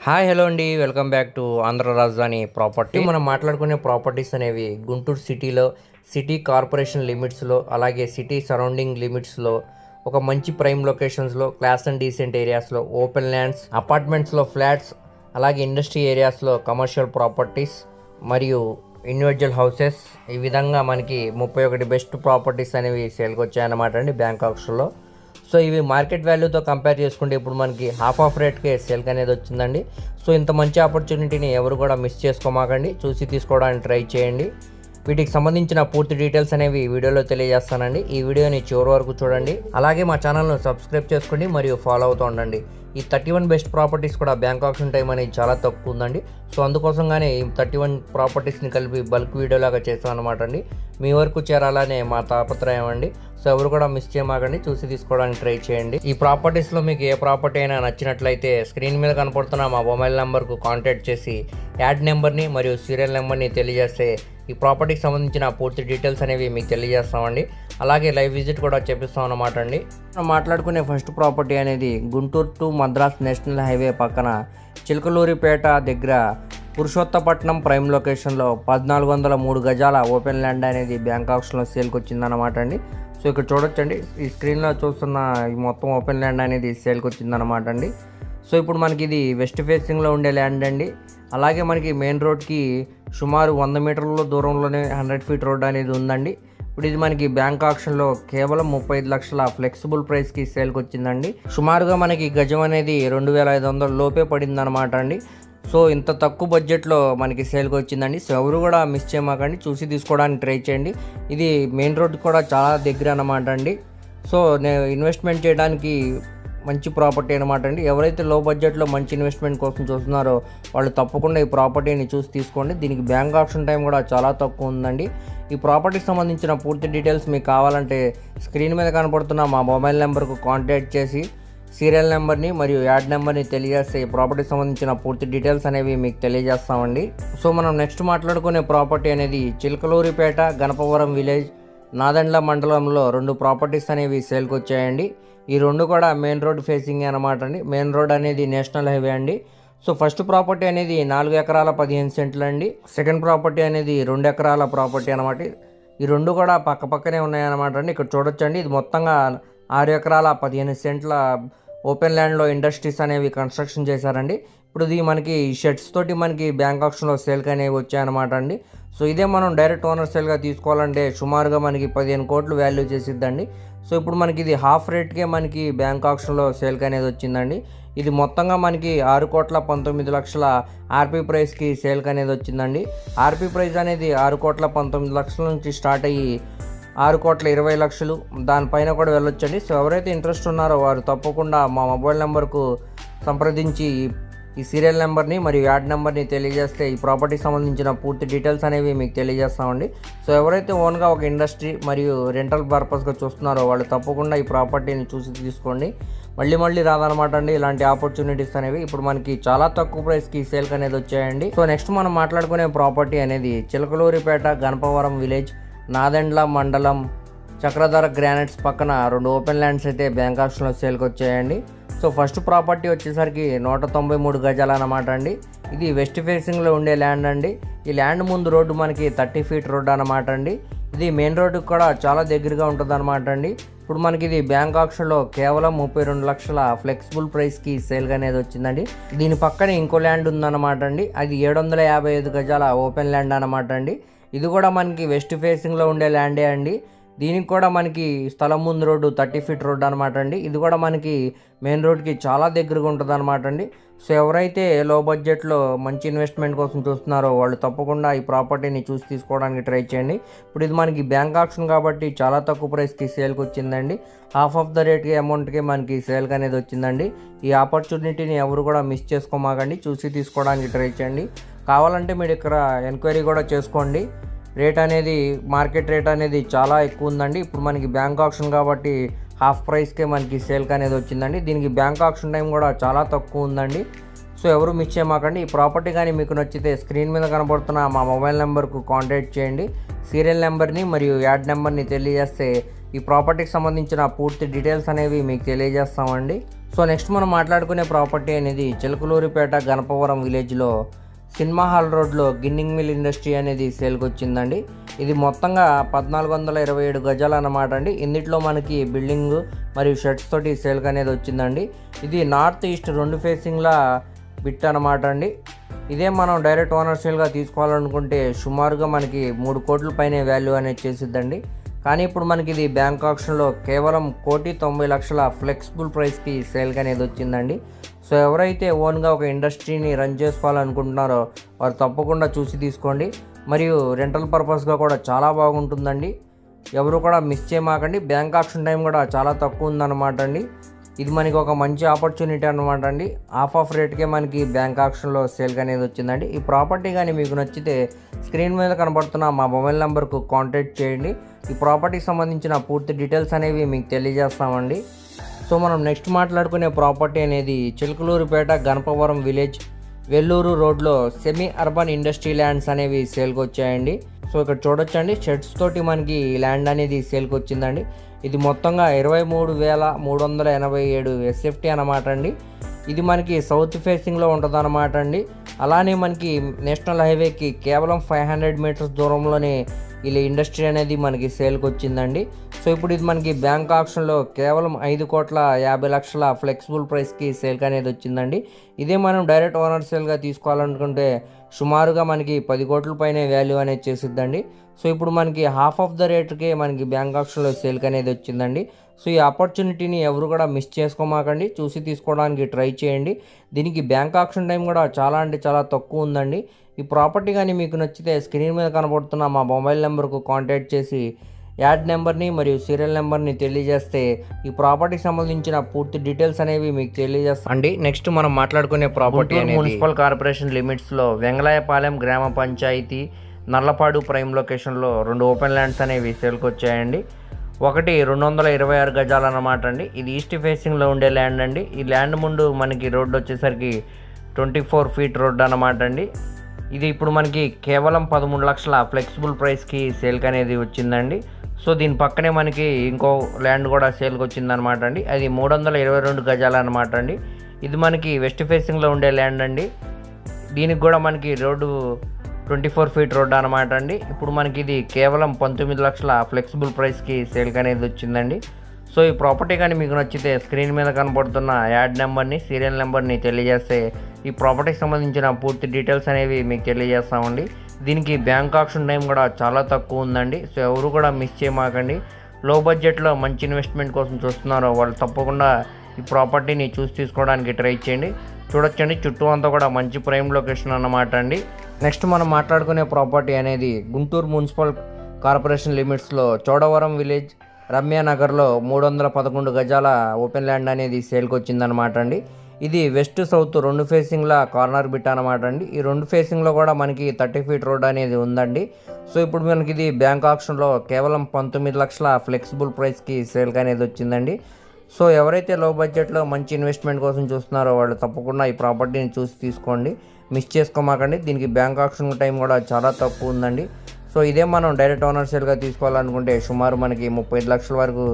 Hi hello అండి, welcome back to Andhra రాజధాని property. మనం మాట్లాడుకునే ప్రాపర్టీస్ అనేవి గుంటూరు సిటీలో, సిటీ కార్పొరేషన్ లిమిట్స్లో, అలాగే సిటీ సరౌండింగ్ లిమిట్స్లో ఒక మంచి ప్రైమ్ లొకేషన్స్లో, క్లాస్ అండ్ డీసెంట్ ఏరియాస్లో, ఓపెన్ ల్యాండ్స్, అపార్ట్మెంట్స్లో ఫ్లాట్స్, అలాగే ఇండస్ట్రీ ఏరియాస్లో కమర్షియల్ ప్రాపర్టీస్ మరియు ఇండివిజువల్ హౌసెస్, ఈ విధంగా మనకి 31 బెస్ట్ ప్రాపర్టీస్ అనేవి సేల్కి వచ్చాయన్నమాట అండి బ్యాంక్ ఆప్షన్లో. సో ఇవి మార్కెట్ వాల్యూతో కంపేర్ చేసుకుంటే ఇప్పుడు మనకి హాఫ్ ఆఫ్ రేట్కే సేల్కి అనేది వచ్చిందండి. సో ఇంత మంచి ఆపర్చునిటీని ఎవరు కూడా మిస్ చేసుకోమాకండి, చూసి తీసుకోవడానికి ట్రై చేయండి. వీటికి సంబంధించిన పూర్తి డీటెయిల్స్ అనేవి వీడియోలో తెలియజేస్తానండి. ఈ వీడియోని చివరి వరకు చూడండి, అలాగే మా ఛానల్ను సబ్స్క్రైబ్ చేసుకోండి మరియు ఫాలో అవుతూ ఉండండి. ఈ 31 బెస్ట్ ప్రాపర్టీస్ కూడా బ్యాంక్ ఆప్షన్ టైం అనేది చాలా తక్కువ ఉందండి. సో అందుకోసంగానే ఈ 31 ప్రాపర్టీస్ని కలిపి బల్క్ వీడియోలాగా చేస్తాం అనమాట అండి. మీ వరకు చేరాలనే మా తాపత్రయం అండి. సో ఎవరు కూడా మిస్ చేయమాకండి, చూసి తీసుకోవడానికి ట్రై చేయండి. ఈ ప్రాపర్టీస్లో మీకు ఏ ప్రాపర్టీ అయినా నచ్చినట్లయితే స్క్రీన్ మీద కనపడుతున్న మా మొబైల్ నెంబర్కు కాంటాక్ట్ చేసి యాడ్ నెంబర్ని మరియు సీరియల్ నెంబర్ని తెలియజేస్తే ఈ ప్రాపర్టీకి సంబంధించిన పూర్తి డీటెయిల్స్ అనేవి మీకు తెలియజేస్తామండి. అలాగే లైవ్ విజిట్ కూడా చేపిస్తాం అన్నమాట అండి. మనం మాట్లాడుకునే ఫస్ట్ ప్రాపర్టీ అనేది Guntur to Madras national highway పక్కన చిలకలూరిపేట దగ్గర పురుషోత్తపట్నం ప్రైమ్ లొకేషన్లో 1403 గజాల ఓపెన్ ల్యాండ్ అనేది బ్యాంక్ ఆప్షన్లో సేల్కి వచ్చిందన్నమాట అండి. సో ఇక్కడ చూడొచ్చండి, ఈ స్క్రీన్లో చూస్తున్న ఈ మొత్తం ఓపెన్ ల్యాండ్ అనేది సేల్కి వచ్చిందన్నమాట అండి. సో ఇప్పుడు మనకి ఇది వెస్ట్ ఫేసింగ్లో ఉండే ల్యాండ్ అండి. అలాగే మనకి మెయిన్ రోడ్కి సుమారు 100 మీటర్ల దూరంలోనే 100 ఫీట్ రోడ్ అనేది ఉందండి. ఇప్పుడు ఇది మనకి బ్యాంక్ ఆప్షన్లో కేవలం 35 లక్షల ఫ్లెక్సిబుల్ ప్రైస్కి సేల్కి వచ్చిందండి. సుమారుగా మనకి గజం అనేది 2500 లోపే పడింది అనమాట అండి. సో ఇంత తక్కువ బడ్జెట్లో మనకి సేల్కి వచ్చిందండి. సో ఎవరు కూడా మిస్ చేయమాకండి, చూసి తీసుకోవడానికి ట్రై చేయండి. ఇది మెయిన్ రోడ్ కూడా చాలా దగ్గర అనమాట అండి. సో నేను ఇన్వెస్ట్మెంట్ చేయడానికి మంచి ప్రాపర్టీ అనమాట అండి. ఎవరైతే లో బడ్జెట్లో మంచి ఇన్వెస్ట్మెంట్ కోసం చూస్తున్నారో వాళ్ళు తప్పకుండా ఈ ప్రాపర్టీని చూసి తీసుకోండి. దీనికి బ్యాంక్ ఆప్షన్ టైం కూడా చాలా తక్కువ ఉందండి. ఈ ప్రాపర్టీకి సంబంధించిన పూర్తి డీటెయిల్స్ మీకు కావాలంటే స్క్రీన్ మీద కనపడుతున్న మా మొబైల్ నెంబర్కు కాంటాక్ట్ చేసి సీరియల్ నెంబర్ని మరియు యాడ్ నెంబర్ని తెలియజేస్తే ఈ ప్రాపర్టీకి సంబంధించిన పూర్తి డీటెయిల్స్ అనేవి మీకు తెలియజేస్తామండి. సో మనం నెక్స్ట్ మాట్లాడుకునే ప్రాపర్టీ అనేది చిలకలూరిపేట గణపవరం విలేజ్ నాదెండ్ల మండలంలో 2 ప్రాపర్టీస్ అనేవి సేల్కి వచ్చాయండి. ఈ 2 కూడా మెయిన్ రోడ్ ఫేసింగ్ అనమాట అండి. మెయిన్ రోడ్ అనేది నేషనల్ హైవే అండి. సో ఫస్ట్ ప్రాపర్టీ అనేది 4 ఎకరాల 15 సెంట్లు అండి. సెకండ్ ప్రాపర్టీ అనేది 2 ఎకరాల ప్రాపర్టీ అనమాట. ఈ 2 కూడా పక్క పక్కనే ఉన్నాయన్నమాట అండి. ఇక్కడ చూడొచ్చండి, ఇది మొత్తంగా 6 ఎకరాల 15 సెంట్ల ఓపెన్ ల్యాండ్లో ఇండస్ట్రీస్ అనేవి కన్స్ట్రక్షన్ చేశారండి. ఇప్పుడు ఇది మనకి షెడ్స్ తోటి మనకి బ్యాంక్ ఆప్షన్లో సేల్కి అనేవి వచ్చాయన్నమాట అండి. సో ఇదే మనం డైరెక్ట్ ఓనర్ సేల్గా తీసుకోవాలంటే సుమారుగా మనకి 15 కోట్లు వాల్యూ చేసిద్దండి. సో ఇప్పుడు మనకి ఇది హాఫ్ రేట్కే మనకి బ్యాంక్ ఆప్షన్లో సేల్కి అనేది వచ్చిందండి. ఇది మొత్తంగా మనకి 6,19,00,000 ఆర్పీ ప్రైస్కి సేల్కి అనేది వచ్చిందండి. ఆర్పీ ప్రైస్ అనేది 6,19,00,000 నుంచి స్టార్ట్ అయ్యి 6,20,00,000 దానిపైన కూడా వెళ్ళొచ్చండి. సో ఎవరైతే ఇంట్రెస్ట్ ఉన్నారో వారు తప్పకుండా మా మొబైల్ నెంబర్కు సంప్రదించి ఈ సీరియల్ నెంబర్ని మరియు యాడ్ నెంబర్ని తెలియజేస్తే ఈ ప్రాపర్టీకి సంబంధించిన పూర్తి డీటెయిల్స్ అనేవి మీకు తెలియజేస్తామండి. సో ఎవరైతే ఓన్గా ఒక ఇండస్ట్రీ మరియు రెంటల్ పర్పస్గా చూస్తున్నారో వాళ్ళు తప్పకుండా ఈ ప్రాపర్టీని చూసి తీసుకోండి. మళ్ళీ రాదనమాట అండి ఇలాంటి ఆపర్చునిటీస్ అనేవి. ఇప్పుడు మనకి చాలా తక్కువ ప్రైస్కి సేల్కి అనేది వచ్చాయండి. సో నెక్స్ట్ మనం మాట్లాడుకునే ప్రాపర్టీ అనేది చిలకలూరిపేట గణపవరం విలేజ్ నాదెండ్ల మండలం చక్రధర గ్రానైట్స్ పక్కన 2 ఓపెన్ ల్యాండ్స్ అయితే బ్యాంక్ ఆప్షన్లో సేల్కి వచ్చాయండి. సో ఫస్ట్ ప్రాపర్టీ వచ్చేసరికి 193 గజాలు అనమాట అండి. ఇది వెస్ట్ ఫేసింగ్లో ఉండే ల్యాండ్ అండి. ఈ ల్యాండ్ ముందు రోడ్డు మనకి 30 ఫీట్ రోడ్ అనమాట అండి. ఇది మెయిన్ రోడ్డుకి కూడా చాలా దగ్గరగా ఉంటుంది అనమాట అండి. ఇప్పుడు మనకి ఇది బ్యాంక్ ఆప్షన్లో కేవలం 32 లక్షల ఫ్లెక్సిబుల్ ప్రైస్కి సేల్గా అనేది వచ్చిందండి. దీని పక్కనే ఇంకో ల్యాండ్ ఉందన్నమాట అండి. అది 755 గజాల ఓపెన్ ల్యాండ్ అనమాట అండి. ఇది కూడా మనకి వెస్ట్ ఫేసింగ్లో ఉండే ల్యాండే అండి. దీనికి కూడా మనకి స్థలం ముందు రోడ్డు 30 ఫీట్ రోడ్ అనమాట అండి. ఇది కూడా మనకి మెయిన్ రోడ్కి చాలా దగ్గరగా ఉంటుంది అనమాట అండి. సో ఎవరైతే లో బడ్జెట్లో మంచి ఇన్వెస్ట్మెంట్ కోసం చూస్తున్నారో వాళ్ళు తప్పకుండా ఈ ప్రాపర్టీని చూసి తీసుకోవడానికి ట్రై చేయండి. ఇప్పుడు ఇది మనకి బ్యాంక్ ఆప్షన్ కాబట్టి చాలా తక్కువ ప్రైస్కి సేల్కి వచ్చిందండి. హాఫ్ ఆఫ్ ద రేట్కి అమౌంట్కి మనకి సేల్కి అనేది వచ్చిందండి. ఈ ఆపర్చునిటీని ఎవరు కూడా మిస్ చేసుకోమాకండి, చూసి తీసుకోవడానికి ట్రై చేయండి. కావాలంటే మీరు ఇక్కడ ఎంక్వైరీ కూడా చేసుకోండి. రేట్ అనేది మార్కెట్ రేట్ అనేది చాలా ఎక్కువ ఉందండి. ఇప్పుడు మనకి బ్యాంక్ ఆప్షన్ కాబట్టి హాఫ్ ప్రైస్కే మనకి సేల్కి అనేది వచ్చిందండి. దీనికి బ్యాంక్ ఆప్షన్ టైం కూడా చాలా తక్కువ ఉందండి. సో ఎవరు మిస్ చేయమాకండి. ఈ ప్రాపర్టీ కానీ మీకు నచ్చితే స్క్రీన్ మీద కనబడుతున్న మా మొబైల్ నెంబర్కు కాంటాక్ట్ చేయండి. సీరియల్ నెంబర్ని మరియు యాడ్ నెంబర్ని తెలియజేస్తే ఈ ప్రాపర్టీకి సంబంధించిన పూర్తి డీటెయిల్స్ అనేవి మీకు తెలియజేస్తామండి. సో నెక్స్ట్ మనం మాట్లాడుకునే ప్రాపర్టీ అనేది చిలకలూరిపేట గణపవరం విలేజ్లో సినిమా హాల్ రోడ్లో గిన్నింగ్ మిల్ ఇండస్ట్రీ అనేది సేల్కి వచ్చిందండి. ఇది మొత్తంగా 1427 గజాలు అన్నమాట అండి. ఇందులో మనకి బిల్డింగ్ మరియు షెడ్స్ తోటి సేల్కి అనేది వచ్చిందండి. ఇది నార్త్ ఈస్ట్ 2 ఫేసింగ్ల బిట్ అనమాట అండి. ఇదే మనం డైరెక్ట్ ఓనర్ సేల్గా తీసుకోవాలనుకుంటే సుమారుగా మనకి 3 కోట్ల పైనే వాల్యూ అనేది చేసిద్దండి. కానీ ఇప్పుడు మనకి ఇది బ్యాంక్ ఆప్షన్లో కేవలం 1,90,00,000 ఫ్లెక్సిబుల్ ప్రైస్కి సేల్కి అనేది వచ్చిందండి. సో ఎవరైతే ఓన్గా ఒక ఇండస్ట్రీని రన్ చేసుకోవాలనుకుంటున్నారో వారు తప్పకుండా చూసి తీసుకోండి. మరియు రెంటల్ పర్పస్గా కూడా చాలా బాగుంటుందండి. ఎవరు కూడా మిస్ చేయమాకండి. బ్యాంక్ ఆప్షన్ టైం కూడా చాలా తక్కువ ఉందన్నమాట అండి. ఇది మనకి ఒక మంచి ఆపర్చునిటీ అనమాట అండి. ఆఫ్ రేట్కే మనకి బ్యాంక్ ఆప్షన్లో సేల్కి అనేది వచ్చిందండి. ఈ ప్రాపర్టీ కానీ మీకు నచ్చితే స్క్రీన్ మీద కనబడుతున్న మా మొబైల్ నెంబర్కు కాంటాక్ట్ చేయండి. ఈ ప్రాపర్టీకి సంబంధించిన పూర్తి డీటెయిల్స్ అనేవి మీకు తెలియజేస్తామండి. సో మనం నెక్స్ట్ మాట్లాడుకునే ప్రాపర్టీ అనేది చిలకలూరిపేట గణపవరం విలేజ్ వెల్లూరు రోడ్లో సెమీ అర్బన్ ఇండస్ట్రీ ల్యాండ్స్ అనేవి సేల్కి వచ్చాయండి. సో ఇక్కడ చూడొచ్చండి, షెడ్స్ తోటి మనకి ల్యాండ్ అనేది సేల్కి వచ్చిందండి. ఇది మొత్తంగా 23,387 SFT అనమాట అండి. ఇది మనకి సౌత్ ఫేసింగ్లో ఉంటుంది అనమాట అండి. అలానే మనకి నేషనల్ హైవేకి కేవలం 500 మీటర్స్ దూరంలోనే ఈ ఇండస్ట్రీ అనేది మనకి సేల్కి వచ్చిందండి. సో ఇప్పుడు ఇది మనకి బ్యాంక్ ఆప్షన్లో కేవలం 5,50,00,000 ఫ్లెక్సిబుల్ ప్రైస్కి సేల్కి అనేది వచ్చిందండి. ఇదే మనం డైరెక్ట్ ఓనర్ సేల్గా తీసుకోవాలనుకుంటే సుమారుగా మనకి 10 కోట్ల పైనే వాల్యూ అనేది చేసిద్దండి. సో ఇప్పుడు మనకి హాఫ్ ఆఫ్ ద రేట్కే మనకి బ్యాంక్ ఆప్షన్లో సేల్కి అనేది వచ్చిందండి. సో ఈ ఆపర్చునిటీని ఎవరు కూడా మిస్ చేసుకోమాకండి, చూసి తీసుకోవడానికి ట్రై చేయండి. దీనికి బ్యాంక్ ఆప్షన్ టైం కూడా చాలా అంటే చాలా తక్కువ ఉందండి. ఈ ప్రాపర్టీ కానీ మీకు నచ్చితే స్క్రీన్ మీద కనబడుతున్న మా మొబైల్ నెంబర్కు కాంటాక్ట్ చేసి యాడ్ నెంబర్ని మరియు సీరియల్ నెంబర్ని తెలియజేస్తే ఈ ప్రాపర్టీకి సంబంధించిన పూర్తి డీటెయిల్స్ అనేవి మీకు తెలియజేస్తాం అండి. నెక్స్ట్ మనం మాట్లాడుకునే ప్రాపర్టీ మున్సిపల్ కార్పొరేషన్ లిమిట్స్లో వెంగళాయపాలెం గ్రామ పంచాయతీ నల్లపాడు ప్రైమ్ లొకేషన్లో 2 ఓపెన్ ల్యాండ్స్ అనేవి సేల్కి వచ్చాయండి. ఒకటి 226 గజాలు అన్నమాట అండి. ఇది ఈస్ట్ ఫేసింగ్లో ఉండే ల్యాండ్ అండి. ఈ ల్యాండ్ ముందు మనకి రోడ్డు వచ్చేసరికి 24 ఫీట్ రోడ్డు అన్నమాట అండి. ఇది ఇప్పుడు మనకి కేవలం 13 లక్షల ఫ్లెక్సిబుల్ ప్రైస్కి సేల్కి అనేది వచ్చిందండి. సో దీని పక్కనే మనకి ఇంకో ల్యాండ్ కూడా సేల్కి వచ్చిందనమాట అండి. అది 322 గజాలు అనమాట అండి. ఇది మనకి వెస్ట్ ఫేసింగ్లో ఉండే ల్యాండ్ అండి. దీనికి కూడా మనకి రోడ్డు 24 ఫీట్ రోడ్డు అనమాట అండి. ఇప్పుడు మనకి ఇది కేవలం 19 లక్షల ఫ్లెక్సిబుల్ ప్రైస్కి సేల్కి అనేది వచ్చిందండి. సో ఈ ప్రాపర్టీ కానీ మీకు నచ్చితే స్క్రీన్ మీద కనబడుతున్న యాడ్ నెంబర్ని సీరియల్ నెంబర్ని తెలియజేస్తే ఈ ప్రాపర్టీకి సంబంధించిన పూర్తి డీటెయిల్స్ అనేవి మీకు తెలియజేస్తామండి. దీనికి బ్యాంక్ ఆప్షన్ టైం కూడా చాలా తక్కువ ఉందండి. సో ఎవరు కూడా మిస్ చేయమాకండి. లో బడ్జెట్లో మంచి ఇన్వెస్ట్మెంట్ కోసం చూస్తున్నారో వాళ్ళు తప్పకుండా ఈ ప్రాపర్టీని చూసి తీసుకోవడానికి ట్రై చేయండి. చూడొచ్చండి, చుట్టూ అంతా కూడా మంచి ప్రైమ్ లొకేషన్ అన్నమాట అండి. నెక్స్ట్ మనం మాట్లాడుకునే ప్రాపర్టీ అనేది గుంటూరు మున్సిపల్ కార్పొరేషన్ లిమిట్స్లో చోడవరం విలేజ్ రమ్యానగర్లో 311 గజాల ఓపెన్ ల్యాండ్ అనేది సేల్కి వచ్చిందనమాట అండి. ఇది వెస్ట్ సౌత్ 2 ఫేసింగ్ల కార్నర్ బిట్ అనమాట అండి. ఈ 2 ఫేసింగ్లో కూడా మనకి 30 ఫీట్ రోడ్ అనేది ఉందండి. సో ఇప్పుడు మనకి ఇది బ్యాంక్ ఆప్షన్లో కేవలం 19 లక్షల ఫ్లెక్సిబుల్ ప్రైస్కి సేల్కి అనేది వచ్చిందండి. సో ఎవరైతే లో బడ్జెట్లో మంచి ఇన్వెస్ట్మెంట్ కోసం చూస్తున్నారో వాళ్ళు తప్పకుండా ఈ ప్రాపర్టీని చూసి తీసుకోండి, మిస్ చేసుకోమాకండి. దీనికి బ్యాంక్ ఆప్షన్ టైం కూడా చాలా తక్కువ ఉందండి. సో ఇదే మనం డైరెక్ట్ ఓనర్ సేల్గా తీసుకోవాలనుకుంటే సుమారు మనకి 35 లక్షల వరకు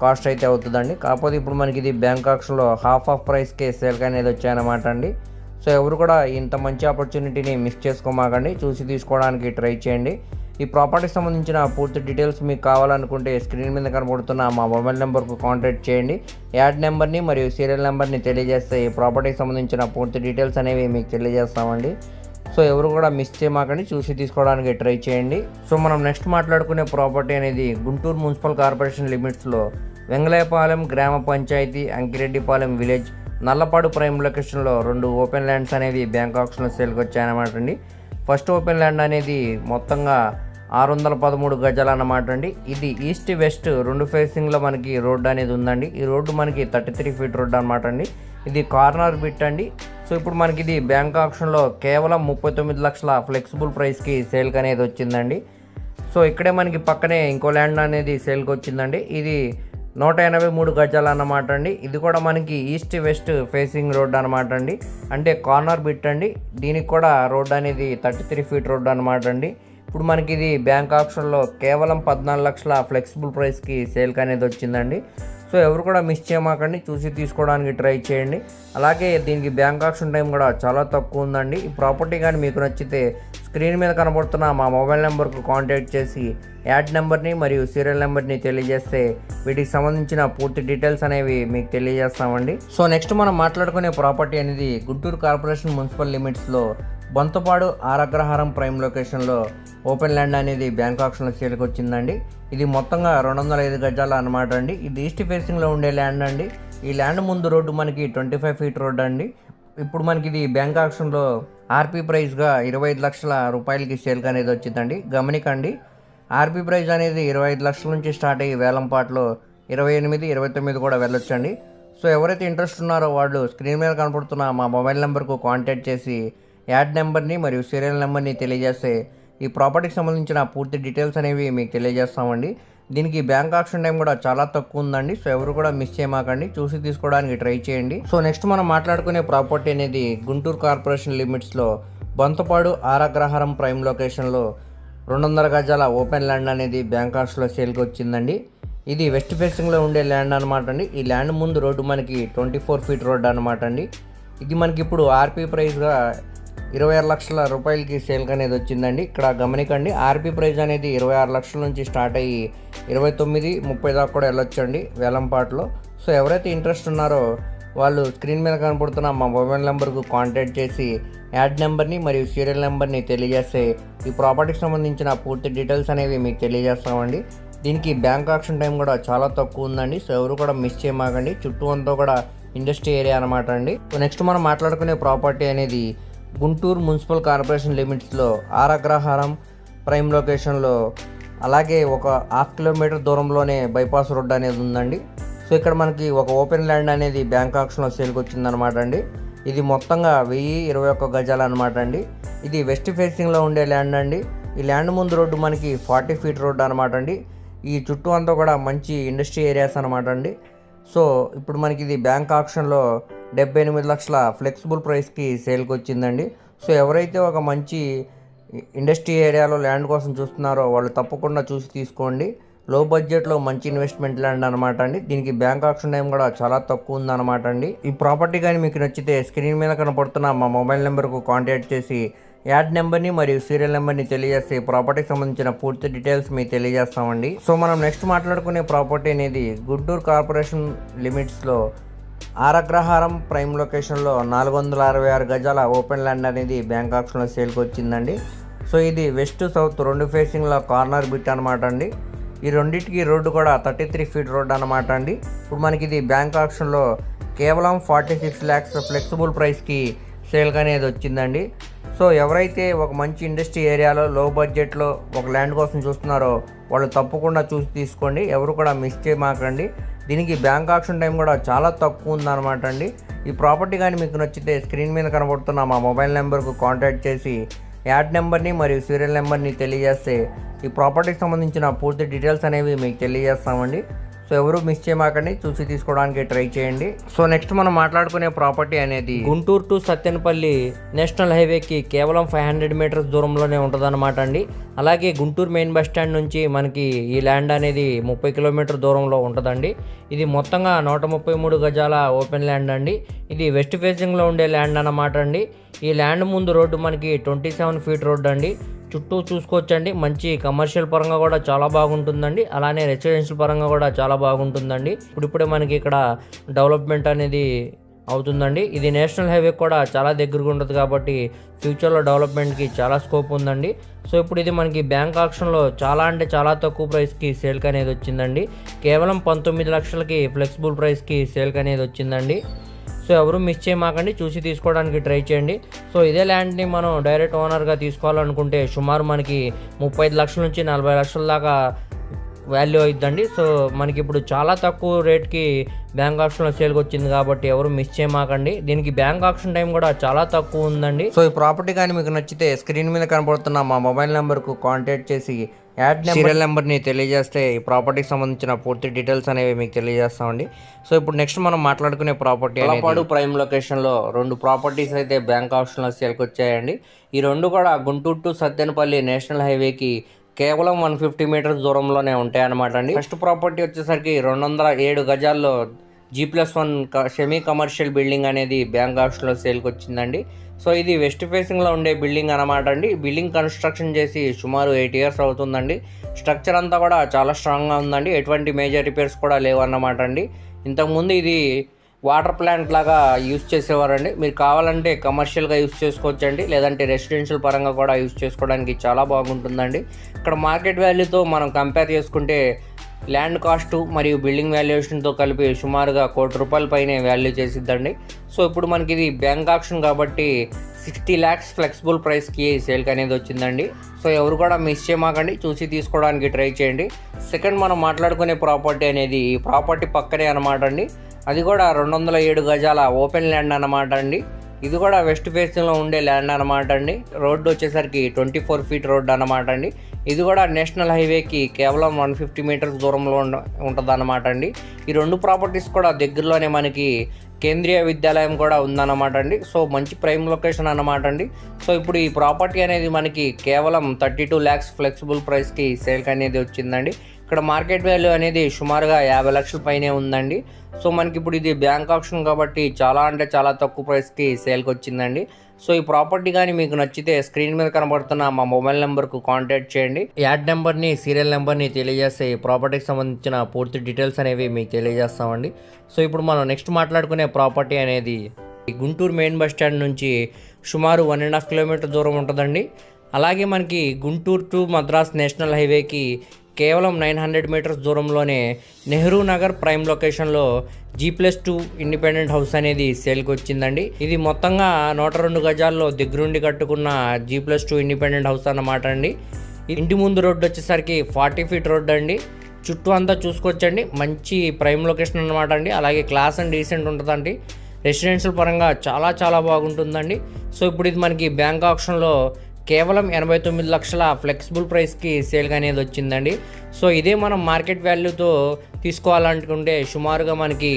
కాస్ట్ అయితే అవుతుందండి. కాకపోతే ఇప్పుడు మనకి ఇది బ్యాంక్ ఆప్షన్లో హాఫ్ ఆఫ్ ప్రైస్కే సేల్కి అనేది వచ్చాయన్నమాట అండి. సో ఎవరు కూడా ఇంత మంచి ఆపర్చునిటీని మిస్ చేసుకోమాకండి, చూసి తీసుకోవడానికి ట్రై చేయండి. ఈ ప్రాపర్టీకి సంబంధించిన పూర్తి డీటెయిల్స్ మీకు కావాలనుకుంటే స్క్రీన్ మీద కనబడుతున్న మా మొబైల్ నెంబర్కు కాంటాక్ట్ చేయండి. యాడ్ నెంబర్ని మరియు సీరియల్ నెంబర్ని తెలియజేస్తే ఈ ప్రాపర్టీకి సంబంధించిన పూర్తి డీటెయిల్స్ అనేవి మీకు తెలియజేస్తామండి. సో ఎవరు కూడా మిస్ చేయమాకండి, చూసి తీసుకోవడానికి ట్రై చేయండి. సో మనం నెక్స్ట్ మాట్లాడుకునే ప్రాపర్టీ అనేది గుంటూరు మున్సిపల్ కార్పొరేషన్ లిమిట్స్లో వెంగళాయపాలెం గ్రామ పంచాయతీ అంకిరెడ్డిపాలెం విలేజ్ నల్లపాడు ప్రైమ్ లొకేషన్లో 2 ఓపెన్ ల్యాండ్స్ అనేవి బ్యాంక్ ఆప్షన్లో సేల్కి వచ్చాయన్నమాట అండి. ఫస్ట్ ఓపెన్ ల్యాండ్ అనేది మొత్తంగా 613 గజాలు అన్నమాట అండి. ఇది ఈస్ట్ వెస్ట్ 2 ఫేసింగ్లో మనకి రోడ్డు అనేది ఉందండి. ఈ రోడ్డు మనకి 33 ఫీట్ రోడ్డు అనమాట అండి. ఇది కార్నర్ బిట్ అండి. సో ఇప్పుడు మనకి ఇది బ్యాంక్ ఆప్షన్లో కేవలం 39 లక్షల ఫ్లెక్సిబుల్ ప్రైస్కి సేల్కి అనేది వచ్చిందండి. సో ఇక్కడే మనకి పక్కనే ఇంకో ల్యాండ్ అనేది సేల్కి వచ్చిందండి. ఇది 183 గజాలు అన్నమాట అండి. ఇది కూడా మనకి ఈస్ట్ వెస్ట్ ఫేసింగ్ రోడ్ అనమాట అండి, అంటే కార్నర్ బిట్ అండి. దీనికి కూడా రోడ్ అనేది 33 ఫీట్ రోడ్ అనమాట అండి. ఇప్పుడు మనకి ఇది బ్యాంక్ ఆప్షన్లో కేవలం 14 లక్షల ఫ్లెక్సిబుల్ ప్రైస్కి సేల్కి అనేది వచ్చిందండి. సో ఎవరు కూడా మిస్ చేయమాకండి, చూసి తీసుకోవడానికి ట్రై చేయండి. అలాగే దీనికి బ్యాంక్ ఆప్షన్ టైం కూడా చాలా తక్కువ ఉందండి. ఈ ప్రాపర్టీ కానీ మీకు నచ్చితే స్క్రీన్ మీద కనబడుతున్న మా మొబైల్ నెంబర్కు కాంటాక్ట్ చేసి యాడ్ నెంబర్ని మరియు సీరియల్ నెంబర్ని తెలియజేస్తే వీటికి సంబంధించిన పూర్తి డీటెయిల్స్ అనేవి మీకు తెలియజేస్తామండి. సో నెక్స్ట్ మనం మాట్లాడుకునే ప్రాపర్టీ అనేది గుంటూరు కార్పొరేషన్ మున్సిపల్ లిమిట్స్లో బొంతపాడు ఆరగ్రహారం ప్రైమ్ లొకేషన్లో ఓపెన్ ల్యాండ్ అనేది బ్యాంక్ ఆప్షన్లో సేల్కి వచ్చిందండి. ఇది మొత్తంగా 205 గజాల అనమాట అండి. ఇది ఈస్ట్ ఫేసింగ్లో ఉండే ల్యాండ్ అండి. ఈ ల్యాండ్ ముందు రోడ్డు మనకి 25 ఫీట్ రోడ్ అండి. ఇప్పుడు మనకి ఇది బ్యాంక్ ఆప్షన్లో ఆర్పీ ప్రైస్గా 25 లక్షల రూపాయలకి సేల్కి అనేది వచ్చిందండి. గమనికండి, ఆర్పీ ప్రైస్ అనేది 25 లక్షల నుంచి స్టార్ట్ అయ్యి వేలంపాట్లో 28, 29 కూడా వెళ్ళొచ్చండి. సో ఎవరైతే ఇంట్రెస్ట్ ఉన్నారో వాళ్ళు స్క్రీన్ మీద కనపడుతున్న మా మొబైల్ నెంబర్కు కాంటాక్ట్ చేసి యాడ్ నెంబర్ని మరియు సీరియల్ నెంబర్ని తెలియజేస్తే ఈ ప్రాపర్టీకి సంబంధించిన పూర్తి డీటెయిల్స్ అనేవి మీకు తెలియజేస్తామండి. దీనికి బ్యాంక్ ఆప్షన్ టైం కూడా చాలా తక్కువ ఉందండి. సో ఎవరు కూడా మిస్ చేయమాకండి, చూసి తీసుకోవడానికి ట్రై చేయండి. సో నెక్స్ట్ మనం మాట్లాడుకునే ప్రాపర్టీ అనేది గుంటూరు కార్పొరేషన్ లిమిట్స్లో బొంతపాడు ఆరగ్రహారం ప్రైమ్ లొకేషన్లో 200 గజాల ఓపెన్ ల్యాండ్ అనేది బ్యాంక్ ఆప్షన్లో సేల్కి వచ్చిందండి. ఇది వెస్ట్ ఫేసింగ్లో ఉండే ల్యాండ్ అనమాట అండి. ఈ ల్యాండ్ ముందు రోడ్డు మనకి 24 ఫీట్ రోడ్ అనమాట అండి. ఇది మనకి ఇప్పుడు ఆర్పీ ప్రైస్గా 26 లక్షల రూపాయలకి సేల్కి అనేది వచ్చిందండి. ఇక్కడ గమనికండి, ఆర్పీ ప్రైస్ అనేది 26 లక్షల నుంచి స్టార్ట్ అయ్యి 29, 30 దాకా కూడా వెళ్ళొచ్చండి వేలంపాట్లో. సో ఎవరైతే ఇంట్రెస్ట్ ఉన్నారో వాళ్ళు స్క్రీన్ మీద కనపడుతున్న మా మొబైల్ నెంబర్కు కాంటాక్ట్ చేసి యాడ్ నెంబర్ని మరియు సీరియల్ నెంబర్ని తెలియజేస్తే ఈ ప్రాపర్టీకి సంబంధించిన పూర్తి డీటెయిల్స్ అనేవి మీకు తెలియజేస్తామండి. దీనికి బ్యాంక్ ఆప్షన్ టైం కూడా చాలా తక్కువ ఉందండి. సో ఎవరు కూడా మిస్ చేయమాకండి, చుట్టూ అంతా కూడా ఇండస్ట్రీ ఏరియా అనమాట అండి. సో నెక్స్ట్ మనం మాట్లాడుకునే ప్రాపర్టీ అనేది గుంటూరు మున్సిపల్ కార్పొరేషన్ లిమిట్స్లో ఆరగ్రహారం ప్రైమ్ లొకేషన్లో అలాగే ఒక 1/2 కిలోమీటర్ దూరంలోనే బైపాస్ రోడ్ అనేది ఉందండి. సో ఇక్కడ మనకి ఒక ఓపెన్ ల్యాండ్ అనేది బ్యాంక్ ఆప్షన్లో సేల్కి వచ్చిందనమాట అండి. ఇది మొత్తంగా 1021 గజాలు అనమాట అండి. ఇది వెస్ట్ ఫేసింగ్లో ఉండే ల్యాండ్ అండి. ఈ ల్యాండ్ ముందు రోడ్డు మనకి 40 ఫీట్ రోడ్ అనమాట అండి. ఈ చుట్టూ అంతా కూడా మంచి ఇండస్ట్రీ ఏరియాస్ అనమాట అండి. సో ఇప్పుడు మనకి ఇది బ్యాంక్ ఆప్షన్లో 78 లక్షల ఫ్లెక్సిబుల్ ప్రైస్కి సేల్కి వచ్చిందండి. సో ఎవరైతే ఒక మంచి ఇండస్ట్రీ ఏరియాలో ల్యాండ్ కోసం చూస్తున్నారో వాళ్ళు తప్పకుండా చూసి తీసుకోండి. లో బడ్జెట్లో మంచి ఇన్వెస్ట్మెంట్ ల్యాండ్ అనమాట అండి. దీనికి బ్యాంక్ ఆప్షన్ టైం కూడా చాలా తక్కువ ఉందన్నమాట అండి. ఈ ప్రాపర్టీ కానీ మీకు నచ్చితే స్క్రీన్ మీద కనపడుతున్న మా మొబైల్ నెంబర్కు కాంటాక్ట్ చేసి యాడ్ నెంబర్ని మరియు సీరియల్ నెంబర్ని తెలియజేస్తే ప్రాపర్టీకి సంబంధించిన పూర్తి డీటెయిల్స్ మీకు తెలియజేస్తామండి. సో మనం నెక్స్ట్ మాట్లాడుకునే ప్రాపర్టీ అనేది గుంటూరు కార్పొరేషన్ లిమిట్స్లో ఆరగ్రహారం ప్రైమ్ లొకేషన్లో 466 గజాల ఓపెన్ ల్యాండ్ అనేది బ్యాంక్ ఆప్షన్లో సేల్కి వచ్చిందండి. సో ఇది వెస్ట్ సౌత్ 2 ఫేసింగ్లో కార్నర్ బిట్ అనమాట అండి. ఈ రెండింటికి రోడ్డు కూడా 33 ఫీట్ రోడ్ అనమాట అండి. ఇప్పుడు మనకి ఇది బ్యాంక్ ఆప్షన్లో కేవలం 46 lakhs ఫ్లెక్సిబుల్ ప్రైస్కి సేల్కి అనేది వచ్చిందండి. సో ఎవరైతే ఒక మంచి ఇండస్ట్రీ ఏరియాలో లో బడ్జెట్లో ఒక ల్యాండ్ కోసం చూస్తున్నారో వాళ్ళు తప్పకుండా చూసి తీసుకోండి, ఎవరు కూడా మిస్ చేయమాకండి. దీనికి బ్యాంక్ ఆప్షన్ టైం కూడా చాలా తక్కువ ఉందన్నమాట అండి. ఈ ప్రాపర్టీ కానీ మీకు నచ్చితే స్క్రీన్ మీద కనబడుతున్న మా మొబైల్ నెంబర్కు కాంటాక్ట్ చేసి యాడ్ నెంబర్ని మరియు సీరియల్ నెంబర్ని తెలియజేస్తే ఈ ప్రాపర్టీకి సంబంధించిన పూర్తి డీటెయిల్స్ అనేవి మీకు తెలియజేస్తామండి. సో ఎవరు మిస్ చేయమాకండి, చూసి తీసుకోవడానికి ట్రై చేయండి. సో నెక్స్ట్ మనం మాట్లాడుకునే ప్రాపర్టీ అనేది గుంటూరు టు సత్తెనపల్లి నేషనల్ హైవేకి కేవలం 500 మీటర్స్ దూరంలోనే ఉంటుందన్నమాట అండి. అలాగే గుంటూరు మెయిన్ బస్ స్టాండ్ నుంచి మనకి ఈ ల్యాండ్ అనేది 30 కిలోమీటర్ దూరంలో ఉంటుందండి. ఇది మొత్తంగా 133 గజాల ఓపెన్ ల్యాండ్ అండి. ఇది వెస్ట్ ఫేసింగ్లో ఉండే ల్యాండ్ అన్నమాట అండి. ఈ ల్యాండ్ ముందు రోడ్డు మనకి 27 ఫీట్ రోడ్ అండి. చుట్టూ చూసుకోవచ్చండి, మంచి కమర్షియల్ పరంగా కూడా చాలా బాగుంటుందండి, అలానే రెసిడెన్షియల్ పరంగా కూడా చాలా బాగుంటుందండి. ఇప్పుడిప్పుడే మనకి ఇక్కడ డెవలప్మెంట్ అనేది అవుతుందండి. ఇది నేషనల్ హైవే కూడా చాలా దగ్గరగా ఉంటుంది కాబట్టి ఫ్యూచర్లో డెవలప్మెంట్కి చాలా స్కోప్ ఉందండి. సో ఇప్పుడు ఇది మనకి బ్యాంక్ ఆప్షన్లో చాలా అంటే చాలా తక్కువ ప్రైస్కి సేల్కి అనేది వచ్చిందండి. కేవలం 19 లక్షలకి ఫ్లెక్సిబుల్ ప్రైస్కి సేల్కి అనేది వచ్చిందండి. సో ఎవరు మిస్ చేయమాకండి, చూసి తీసుకోవడానికి ట్రై చేయండి. సో ఇదే ల్యాండ్ని మనం డైరెక్ట్ ఓనర్గా తీసుకోవాలనుకుంటే సుమారు మనకి 35 లక్షల నుంచి 40 లక్షల దాకా వాల్యూ అవుతుందండి. సో మనకి ఇప్పుడు చాలా తక్కువ రేట్కి బ్యాంక్ ఆప్షన్లో సేల్కి వచ్చింది కాబట్టి ఎవరు మిస్ చేయమాకండి. దీనికి బ్యాంక్ ఆప్షన్ టైం కూడా చాలా తక్కువ ఉందండి. సో ఈ ప్రాపర్టీ కానీ మీకు నచ్చితే స్క్రీన్ మీద కనబడుతున్న మా మొబైల్ నెంబర్కు కాంటాక్ట్ చేసి యాడ్ సీరియల్ నెంబర్ని తెలియజేస్తే ఈ ప్రాపర్టీకి సంబంధించిన పూర్తి డీటెయిల్స్ అనేవి మీకు తెలియజేస్తామండి. సో ఇప్పుడు నెక్స్ట్ మనం మాట్లాడుకునే ప్రాపర్టీ తలపాడు ప్రైమ్ లొకేషన్లో 2 ప్రాపర్టీస్ అయితే బ్యాంక్ ఆప్షన్లో సేల్కి వచ్చాయండి. ఈ 2 కూడా గుంటూరు టు సత్తెనపల్లి నేషనల్ హైవేకి కేవలం 150 మీటర్స్ దూరంలోనే ఉంటాయి అన్నమాట అండి. ఫస్ట్ ప్రాపర్టీ వచ్చేసరికి 207 గజాల్లో G+1 సెమీ కమర్షియల్ బిల్డింగ్ అనేది బ్యాంక్ ఆప్షన్లో సేల్కి వచ్చిందండి. సో ఇది వెస్ట్ ఫేసింగ్లో ఉండే బిల్డింగ్ అనమాట అండి. బిల్డింగ్ కన్స్ట్రక్షన్ చేసి సుమారు 8 ఇయర్స్ అవుతుందండి. స్ట్రక్చర్ అంతా కూడా చాలా స్ట్రాంగ్గా ఉందండి. ఎటువంటి మేజర్ రిపేర్స్ కూడా లేవు అన్నమాట అండి. ఇంతకుముందు ఇది వాటర్ ప్లాంట్ లాగా యూజ్ చేసేవారండి. మీరు కావాలంటే కమర్షియల్గా యూజ్ చేసుకోవచ్చండి, లేదంటే రెసిడెన్షియల్ పరంగా కూడా యూజ్ చేసుకోవడానికి చాలా బాగుంటుందండి. ఇక్కడ మార్కెట్ వాల్యూతో మనం కంపేర్ చేసుకుంటే ల్యాండ్ కాస్ట్ మరియు బిల్డింగ్ వాల్యుయేషన్తో కలిపి సుమారుగా ₹1,00,00,000 పైనే వాల్యూ చేసిద్దండి. సో ఇప్పుడు మనకి ఇది బ్యాంక్ ఆప్షన్ కాబట్టి 60 lakhs ఫ్లెక్సిబుల్ ప్రైస్కి సేల్కి అనేది వచ్చిందండి. సో ఎవరు కూడా మిస్ చేయమాకండి, చూసి తీసుకోవడానికి ట్రై చేయండి. సెకండ్ మనం మాట్లాడుకునే ప్రాపర్టీ అనేది ఈ ప్రాపర్టీ పక్కనే అనమాట అండి. అది కూడా 207 గజాల ఓపెన్ ల్యాండ్ అనమాట అండి. ఇది కూడా వెస్ట్ ఫేసింగ్లో ఉండే ల్యాండ్ అనమాట అండి. రోడ్డు వచ్చేసరికి 24 feet రోడ్డు అనమాట అండి. ఇది కూడా నేషనల్ హైవేకి కేవలం 150 మీటర్స్ దూరంలో ఉంటుంది అనమాట అండి. ఈ రెండు ప్రాపర్టీస్ కూడా దగ్గరలోనే మనకి కేంద్రీయ విద్యాలయం కూడా ఉందన్నమాట అండి. సో మంచి ప్రైమ్ లొకేషన్ అన్నమాట అండి. సో ఇప్పుడు ఈ ప్రాపర్టీ అనేది మనకి కేవలం 32 lakhs ఫ్లెక్సిబుల్ ప్రైస్కి సేల్కి అనేది వచ్చిందండి. ఇక్కడ మార్కెట్ వాల్యూ అనేది సుమారుగా 50 లక్షల పైనే ఉందండి. సో మనకి ఇప్పుడు ఇది బ్యాంక్ ఆప్షన్ కాబట్టి చాలా అంటే చాలా తక్కువ ప్రైస్కి సేల్కి వచ్చిందండి. సో ఈ ప్రాపర్టీ కానీ మీకు నచ్చితే స్క్రీన్ మీద కనబడుతున్న మా మొబైల్ నెంబర్కు కాంటాక్ట్ చేయండి. యాడ్ నెంబర్ని, సీరియల్ నెంబర్ని తెలియజేస్తే ఈ ప్రాపర్టీకి సంబంధించిన పూర్తి డీటెయిల్స్ అనేవి మీకు తెలియజేస్తామండి. సో ఇప్పుడు మనం నెక్స్ట్ మాట్లాడుకునే ప్రాపర్టీ అనేది గుంటూరు మెయిన్ బస్ స్టాండ్ నుంచి సుమారు 1.5 kilometer దూరం ఉంటుందండి. అలాగే మనకి గుంటూరు టు మద్రాస్ నేషనల్ హైవేకి కేవలం 900 మీటర్స్ దూరంలోనే నెహ్రూ నగర్ ప్రైమ్ లొకేషన్లో G+2 ఇండిపెండెంట్ హౌస్ అనేది సేల్కి వచ్చిందండి. ఇది మొత్తంగా 102 గజాల్లో దగ్గరుండి కట్టుకున్న G+2 ఇండిపెండెంట్ హౌస్ అన్నమాట అండి. ఇంటి ముందు రోడ్డు వచ్చేసరికి 40 feet రోడ్డు అండి. చుట్టూ అంతా చూసుకోవచ్చండి. మంచి ప్రైమ్ లొకేషన్ అనమాట అండి. అలాగే క్లాస్ అండ్ డీసెంట్ ఉంటుందండి. రెసిడెన్షియల్ పరంగా చాలా చాలా బాగుంటుందండి. సో ఇప్పుడు ఇది మనకి బ్యాంక్ ఆప్షన్లో కేవలం 89 లక్షల ఫ్లెక్సిబుల్ ప్రైస్కి సేల్గా అనేది వచ్చిందండి. సో ఇదే మనం మార్కెట్ వాల్యూతో తీసుకోవాలనుకుంటే సుమారుగా మనకి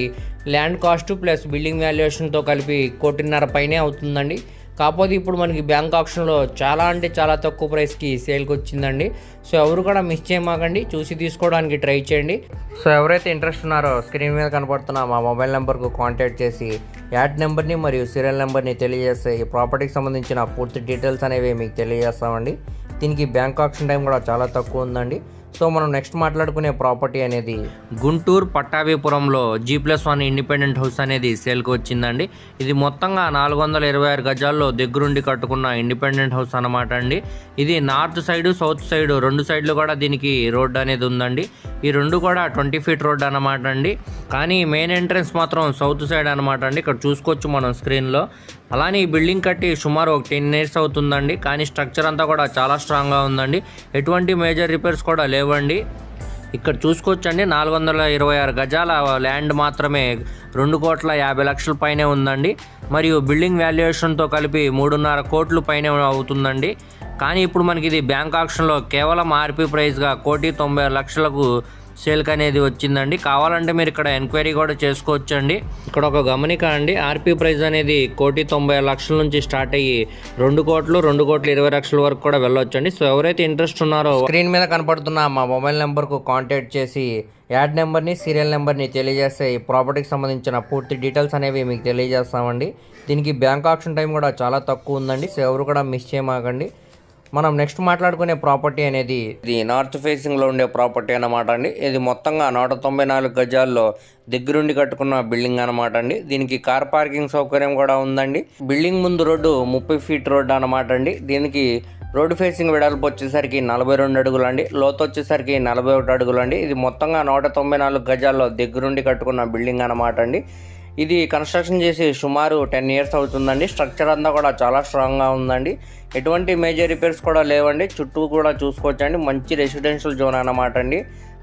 ల్యాండ్ కాస్ట్ ప్లస్ బిల్డింగ్ వాల్యుయేషన్తో కలిపి 1,50,00,000 పైనే అవుతుందండి. కాకపోతే ఇప్పుడు మనకి బ్యాంక్ ఆప్షన్లో చాలా అంటే చాలా తక్కువ ప్రైస్కి సేల్కి వచ్చిందండి. సో ఎవరు కూడా మిస్ చేయమాకండి, చూసి తీసుకోవడానికి ట్రై చేయండి. సో ఎవరైతే ఇంట్రెస్ట్ ఉన్నారో స్క్రీన్ మీద కనపడుతున్న మా మొబైల్ నెంబర్కు కాంటాక్ట్ చేసి యాడ్ నెంబర్ని మరియు సీరియల్ నెంబర్ని తెలియజేస్తే ఈ ప్రాపర్టీకి సంబంధించిన పూర్తి డీటెయిల్స్ అనేవి మీకు తెలియజేస్తామండి. దీనికి బ్యాంక్ ఆప్షన్ టైం కూడా చాలా తక్కువ ఉందండి. సో మనం నెక్స్ట్ మాట్లాడుకునే ప్రాపర్టీ అనేది గుంటూరు పట్టాభిపురంలో G+1 ఇండిపెండెంట్ హౌస్ అనేది సేల్కి వచ్చిందండి. ఇది మొత్తంగా 426 గజాల్లో దగ్గరుండి కట్టుకున్న ఇండిపెండెంట్ హౌస్ అనమాట అండి. ఇది నార్త్ సైడ్, సౌత్ సైడ్ రెండు సైడ్లు కూడా దీనికి రోడ్డు అనేది ఉందండి. ఈ రెండు కూడా 20 feet రోడ్డు అనమాట అండి. కానీ మెయిన్ ఎంట్రన్స్ మాత్రం సౌత్ సైడ్ అనమాట అండి. ఇక్కడ చూసుకోవచ్చు మనం స్క్రీన్లో. అలానే ఈ బిల్డింగ్ కట్టి సుమారు ఒక 10 years అవుతుందండి. కానీ స్ట్రక్చర్ అంతా కూడా చాలా స్ట్రాంగ్గా ఉందండి. ఎటువంటి మేజర్ రిపేర్స్ కూడా లేవండి. ఇక్కడ చూసుకోవచ్చండి 426 గజాల ల్యాండ్ మాత్రమే 2,50,00,000 పైనే ఉందండి. మరియు బిల్డింగ్ వాల్యుయేషన్తో కలిపి 3.5 కోట్ల పైనే అవుతుందండి. కానీ ఇప్పుడు మనకి ఇది బ్యాంక్ ఆప్షన్లో కేవలం ఆర్పీ ప్రైస్గా 1,90,00,000కు సేల్కి అనేది వచ్చిందండి. కావాలంటే మీరు ఇక్కడ ఎంక్వైరీ కూడా చేసుకోవచ్చండి. ఇక్కడ ఒక గమనిక అండి, ఆర్పీ ప్రైస్ అనేది 1,90,00,000 నుంచి స్టార్ట్ అయ్యి 2 కోట్లు, 2,20,00,000 వరకు కూడా వెళ్ళొచ్చండి. సో ఎవరైతే ఇంట్రెస్ట్ ఉన్నారో స్క్రీన్ మీద కనపడుతున్న మా మొబైల్ నెంబర్కు కాంటాక్ట్ చేసి యాడ్ నెంబర్ని, సీరియల్ నెంబర్ని తెలియజేస్తే ఈ ప్రాపర్టీకి సంబంధించిన పూర్తి డీటెయిల్స్ అనేవి మీకు తెలియజేస్తామండి. దీనికి బ్యాంక్ ఆప్షన్ టైం కూడా చాలా తక్కువ ఉందండి. సో ఎవరు కూడా మిస్ చేయమాకండి. మనం నెక్స్ట్ మాట్లాడుకునే ప్రాపర్టీ అనేది ఇది నార్త్ ఫేసింగ్లో ఉండే ప్రాపర్టీ అనమాట అండి. ఇది మొత్తంగా 194 గజాల్లో దగ్గరుండి కట్టుకున్న బిల్డింగ్ అనమాట అండి. దీనికి కార్ పార్కింగ్ సౌకర్యం కూడా ఉందండి. బిల్డింగ్ ముందు రోడ్డు 30 feet రోడ్డు అనమాట అండి. దీనికి రోడ్డు ఫేసింగ్ వెడల్పు వచ్చేసరికి 42 అడుగులు అండి. లోతు వచ్చేసరికి 41 అడుగులు అండి. ఇది మొత్తంగా 194 గజాల్లో దగ్గరుండి కట్టుకున్న బిల్డింగ్ అనమాట అండి. ఇది కన్స్ట్రక్షన్ చేసి సుమారు 10 years అవుతుందండి. స్ట్రక్చర్ అంతా కూడా చాలా స్ట్రాంగ్గా ఉందండి. ఎటువంటి మేజర్ రిపేర్స్ కూడా లేవండి. చుట్టూ కూడా చూసుకోవచ్చండి. మంచి రెసిడెన్షియల్ జోన్ అన్నమాట అండి.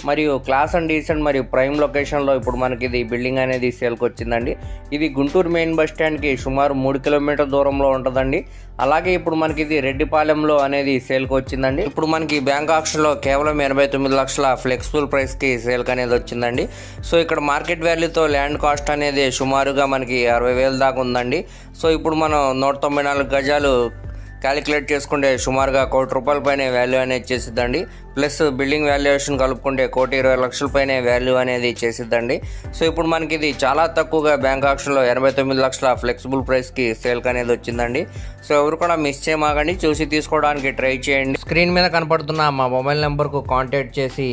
మరియు క్లాస్ అండ్ డీసెంట్ మరియు ప్రైమ్ లొకేషన్లో ఇప్పుడు మనకి ఇది బిల్డింగ్ అనేది సేల్కి వచ్చిందండి. ఇది గుంటూరు మెయిన్ బస్ స్టాండ్కి సుమారు 3 kilometer దూరంలో ఉంటుందండి. అలాగే ఇప్పుడు మనకి ఇది రెడ్డిపాలెంలో అనేది సేల్కి వచ్చిందండి. ఇప్పుడు మనకి బ్యాంక్ ఆప్షన్లో కేవలం 89 లక్షల ఫ్లెక్సిబుల్ ప్రైస్కి సేల్కి అనేది వచ్చిందండి. సో ఇక్కడ మార్కెట్ వాల్యూతో ల్యాండ్ కాస్ట్ అనేది సుమారుగా మనకి 60,000 దాకా ఉందండి. సో ఇప్పుడు మనం 194 గజాలు క్యాలిక్యులేట్ చేసుకుంటే సుమారుగా ₹1,00,00,000 పైనే వాల్యూ అనేది చేసిద్దండి. ప్లస్ బిల్డింగ్ వాల్యుయేషన్ కలుపుకుంటే ₹1,20,00,000 పైనే వాల్యూ అనేది చేసిద్దండి. సో ఇప్పుడు మనకి ఇది చాలా తక్కువగా బ్యాంక్ ఆక్షన్లో 89 లక్షల ఫ్లెక్సిబుల్ ప్రైస్కి సేల్కి అనేది వచ్చిందండి. సో ఎవరు కూడా మిస్ చేయమాకండి, చూసి తీసుకోవడానికి ట్రై చేయండి. స్క్రీన్ మీద కనపడుతున్న మా మొబైల్ నెంబర్కు కాంటాక్ట్ చేసి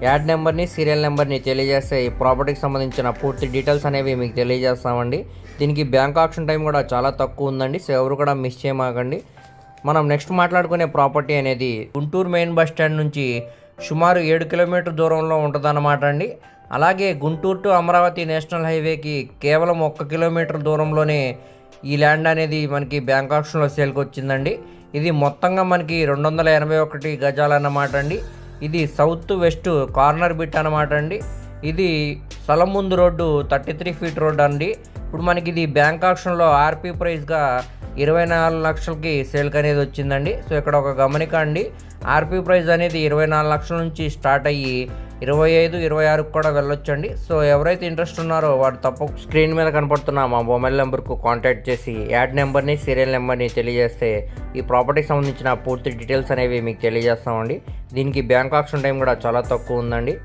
యాడ్ నెంబర్ని, సీరియల్ నెంబర్ని తెలియజేస్తే ఈ ప్రాపర్టీకి సంబంధించిన పూర్తి డీటెయిల్స్ అనేవి మీకు తెలియజేస్తామండి. దీనికి బ్యాంక్ ఆక్షన్ టైం కూడా చాలా తక్కువ ఉందండి. సో ఎవరు కూడా మిస్ చేయమాకండి. మనం నెక్స్ట్ మాట్లాడుకునే ప్రాపర్టీ అనేది గుంటూరు మెయిన్ బస్ స్టాండ్ నుంచి సుమారు 7 కిలోమీటర్ దూరంలో ఉంటుందన్నమాట అండి. అలాగే గుంటూరు టు అమరావతి నేషనల్ హైవేకి కేవలం 1 కిలోమీటర్ దూరంలోనే ఈ ల్యాండ్ అనేది మనకి బ్యాంక్ ఆక్షన్లో సేల్కి వచ్చిందండి. ఇది మొత్తంగా మనకి 281 గజాలు అన్నమాట అండి. ఇది సౌత్ వెస్ట్ కార్నర్ బిట్ అన్నమాట అండి. ఇది స్థలం ముందు రోడ్డు 33 ఫీట్ రోడ్ అండి. ఇప్పుడు మనకి ఇది బ్యాంక్ ఆక్షన్లో ఆర్పీ ప్రైస్గా 24 లక్షలకి సేల్కి అనేది వచ్చిందండి. సో ఇక్కడ ఒక గమనిక అండి, ఆర్పీ ప్రైస్ అనేది 24 లక్షల నుంచి స్టార్ట్ అయ్యి 25, 26కు కూడా వెళ్ళొచ్చండి. సో ఎవరైతే ఇంట్రెస్ట్ ఉన్నారో వాడు తప్పక స్క్రీన్ మీద కనపడుతున్న మా మొబైల్ నెంబర్కు కాంటాక్ట్ చేసి యాడ్ నెంబర్ని, సీరియల్ నెంబర్ని తెలియజేస్తే ఈ ప్రాపర్టీకి సంబంధించిన పూర్తి డీటెయిల్స్ అనేవి మీకు తెలియజేస్తామండి. దీనికి బ్యాంక్ ఆక్షన్ టైం కూడా చాలా తక్కువ ఉందండి.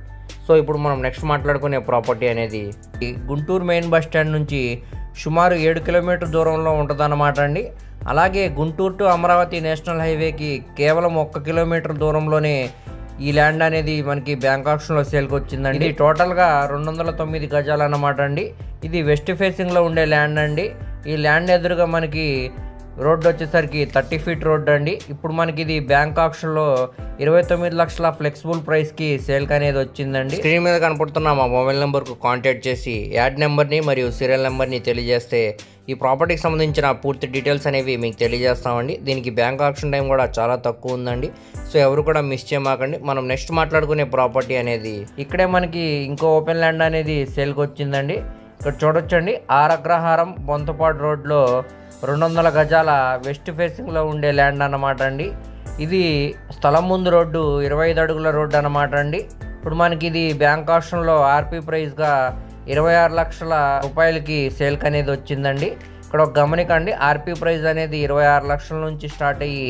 సో ఇప్పుడు మనం నెక్స్ట్ మాట్లాడుకునే ప్రాపర్టీ అనేది గుంటూరు మెయిన్ బస్ స్టాండ్ నుంచి సుమారు 7 కిలోమీటర్ దూరంలో ఉంటుందన్నమాట అండి. అలాగే గుంటూరు టు అమరావతి నేషనల్ హైవేకి కేవలం 1 కిలోమీటర్ దూరంలోనే ఈ ల్యాండ్ అనేది మనకి బ్యాంక్ ఆక్షన్లో సేల్కి వచ్చిందండి. ఇది టోటల్గా 209 గజాలు అన్నమాట అండి. ఇది వెస్ట్ ఫేసింగ్లో ఉండే ల్యాండ్ అండి. ఈ ల్యాండ్ ఎదురుగా మనకి రోడ్డు వచ్చేసరికి 30 ఫీట్ రోడ్డు అండి. ఇప్పుడు మనకి ఇది బ్యాంక్ ఆక్షన్లో 29 లక్షల ఫ్లెక్సిబుల్ ప్రైస్కి సేల్కి అనేది వచ్చిందండి. స్క్రీన్ మీద కనపడుతున్న మా మొబైల్ నెంబర్కు కాంటాక్ట్ చేసి యాడ్ నెంబర్ని మరియు సీరియల్ నెంబర్ని తెలియజేస్తే ఈ ప్రాపర్టీకి సంబంధించిన పూర్తి డీటెయిల్స్ అనేవి మీకు తెలియజేస్తామండి. దీనికి బ్యాంక్ ఆక్షన్ టైం కూడా చాలా తక్కువ ఉందండి. సో ఎవరు కూడా మిస్ చేయమాకండి. మనం నెక్స్ట్ మాట్లాడుకునే ప్రాపర్టీ అనేది ఇక్కడే మనకి ఇంకో ఓపెన్ ల్యాండ్ అనేది సేల్కి వచ్చిందండి. ఇక్కడ చూడొచ్చండి, ఆర్ అగ్రహారం బొంతపాడు రోడ్లో 200 గజాల వెస్ట్ ఫేసింగ్లో ఉండే ల్యాండ్ అన్నమాట అండి. ఇది స్థలం ముందు రోడ్డు 25 అడుగుల రోడ్డు అన్నమాట అండి. ఇప్పుడు మనకి ఇది బ్యాంక్ ఆక్షన్లో ఆర్పీ ప్రైస్గా 26 లక్షల రూపాయలకి సేల్కి అనేది వచ్చిందండి. ఇక్కడ ఒక గమనిక అండి, ఆర్పీ ప్రైస్ అనేది 26 లక్షల నుంచి స్టార్ట్ అయ్యి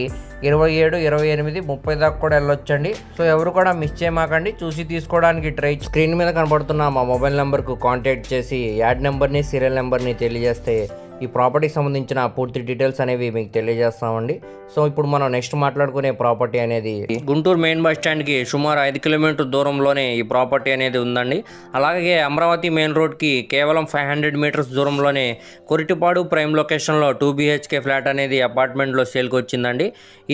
27, 28, 30 దాకా కూడా వెళ్ళొచ్చండి. సో ఎవరు కూడా మిస్ చేయమాకండి, చూసి తీసుకోవడానికి ట్రై. స్క్రీన్ మీద కనబడుతున్న మా మొబైల్ నెంబర్కు కాంటాక్ట్ చేసి యాడ్ నెంబర్ని, సీరియల్ నెంబర్ని తెలియజేస్తే ఈ ప్రాపర్టీకి సంబంధించిన పూర్తి డీటెయిల్స్ అనేవి మీకు తెలియజేస్తామండి. సో ఇప్పుడు మనం నెక్స్ట్ మాట్లాడుకునే ప్రాపర్టీ అనేది గుంటూరు మెయిన్ బస్ స్టాండ్కి సుమారు 5 కిలోమీటర్ దూరంలోనే ఈ ప్రాపర్టీ అనేది ఉందండి. అలాగే అమరావతి మెయిన్ రోడ్కి కేవలం 500 మీటర్స్ దూరంలోనే కొరిటిపాడు ప్రైమ్ లొకేషన్లో 2 BHK ఫ్లాట్ అనేది అపార్ట్మెంట్లో సేల్కి వచ్చిందండి.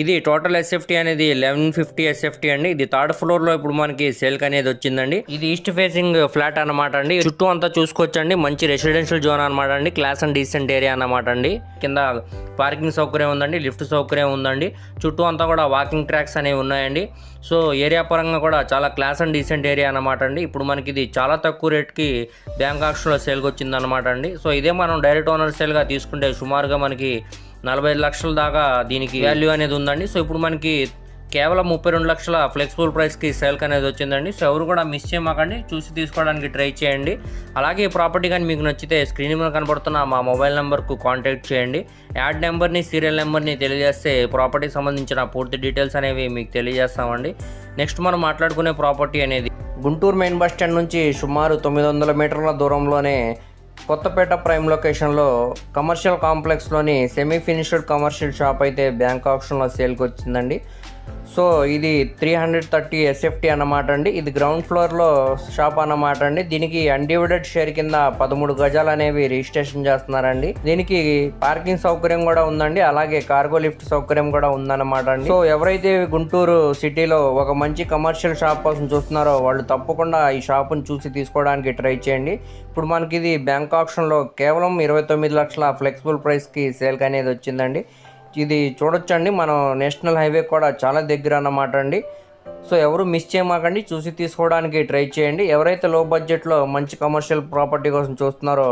ఇది టోటల్ ఎస్ఎఫ్టీ అనేది 1150 ఎస్ఎఫ్టీ అండి. ఇది 3rd ఫ్లోర్లో ఇప్పుడు మనకి సేల్కి అనేది వచ్చిందండి. ఇది ఈస్ట్ ఫేసింగ్ ఫ్లాట్ అనమాట అండి. చుట్టూ అంతా చూసుకోవచ్చండి, మంచి రెసిడెన్షియల్ జోన్ అనమాట అండి. క్లాస్ అండ్ డీసెంట్ ఏరియా అన్నమాట అండి. కింద పార్కింగ్ సౌకర్యం ఉందండి, లిఫ్ట్ సౌకర్యం ఉందండి. చుట్టూ అంతా కూడా వాకింగ్ ట్రాక్స్ అనేవి ఉన్నాయండి. సో ఏరియా పరంగా కూడా చాలా క్లాస్ అండ్ డీసెంట్ ఏరియా అన్నమాట అండి. ఇప్పుడు మనకి ఇది చాలా తక్కువ రేట్కి బ్యాంక్ ఆక్షన్లో సేల్కి వచ్చింది అనమాట అండి. సో ఇదే మనం డైరెక్ట్ ఓనర్ సేల్గా తీసుకుంటే సుమారుగా మనకి 45 లక్షల దాకా దీనికి వాల్యూ అనేది ఉందండి. సో ఇప్పుడు మనకి కేవలం 32 లక్షల ఫ్లెక్సిబుల్ ప్రైస్కి సేల్కి అనేది వచ్చిందండి. సో ఎవరు కూడా మిస్ చేయమాకండి, చూసి తీసుకోవడానికి ట్రై చేయండి. అలాగే ఈ ప్రాపర్టీ కానీ మీకు నచ్చితే స్క్రీన్ మీద కనబడుతున్న మా మొబైల్ నెంబర్కు కాంటాక్ట్ చేయండి. యాడ్ నెంబర్ని, సీరియల్ నెంబర్ని తెలియజేస్తే ప్రాపర్టీకి సంబంధించిన పూర్తి డీటెయిల్స్ అనేవి మీకు తెలియజేస్తామండి. నెక్స్ట్ మనం మాట్లాడుకునే ప్రాపర్టీ అనేది గుంటూరు మెయిన్ బస్ స్టాండ్ నుంచి సుమారు 900 మీటర్ల దూరంలోనే కొత్తపేట ప్రైమ్ లొకేషన్లో కమర్షియల్ కాంప్లెక్స్లోని సెమీ ఫినిష్డ్ కమర్షియల్ షాప్ అయితే బ్యాంక్ ఆక్షన్లో సేల్కి వచ్చిందండి. సో ఇది 330 ఎస్ఎఫ్టీ అన్నమాట అండి. ఇది గ్రౌండ్ ఫ్లోర్లో షాప్ అన్నమాట అండి. దీనికి అన్డివైడెడ్ షేర్ కింద 13 గజాలు అనేవి రిజిస్ట్రేషన్ చేస్తున్నారండి. దీనికి పార్కింగ్ సౌకర్యం కూడా ఉందండి, అలాగే కార్గో లిఫ్ట్ సౌకర్యం కూడా ఉందన్నమాట అండి. సో ఎవరైతే గుంటూరు సిటీలో ఒక మంచి కమర్షియల్ షాప్ కోసం చూస్తున్నారో వాళ్ళు తప్పకుండా ఈ షాపును చూసి తీసుకోవడానికి ట్రై చేయండి. ఇప్పుడు మనకి ఇది బ్యాంక్ ఆక్షన్లో కేవలం 29 లక్షల ఫ్లెక్సిబుల్ ప్రైస్కి సేల్కి అనేది వచ్చిందండి. ఇది చూడొచ్చండి, మనం నేషనల్ హైవే కూడా చాలా దగ్గర అన్నమాట అండి. సో ఎవరు మిస్ చేయమాకండి, చూసి తీసుకోవడానికి ట్రై చేయండి. ఎవరైతే లో బడ్జెట్లో మంచి కమర్షియల్ ప్రాపర్టీ కోసం చూస్తున్నారో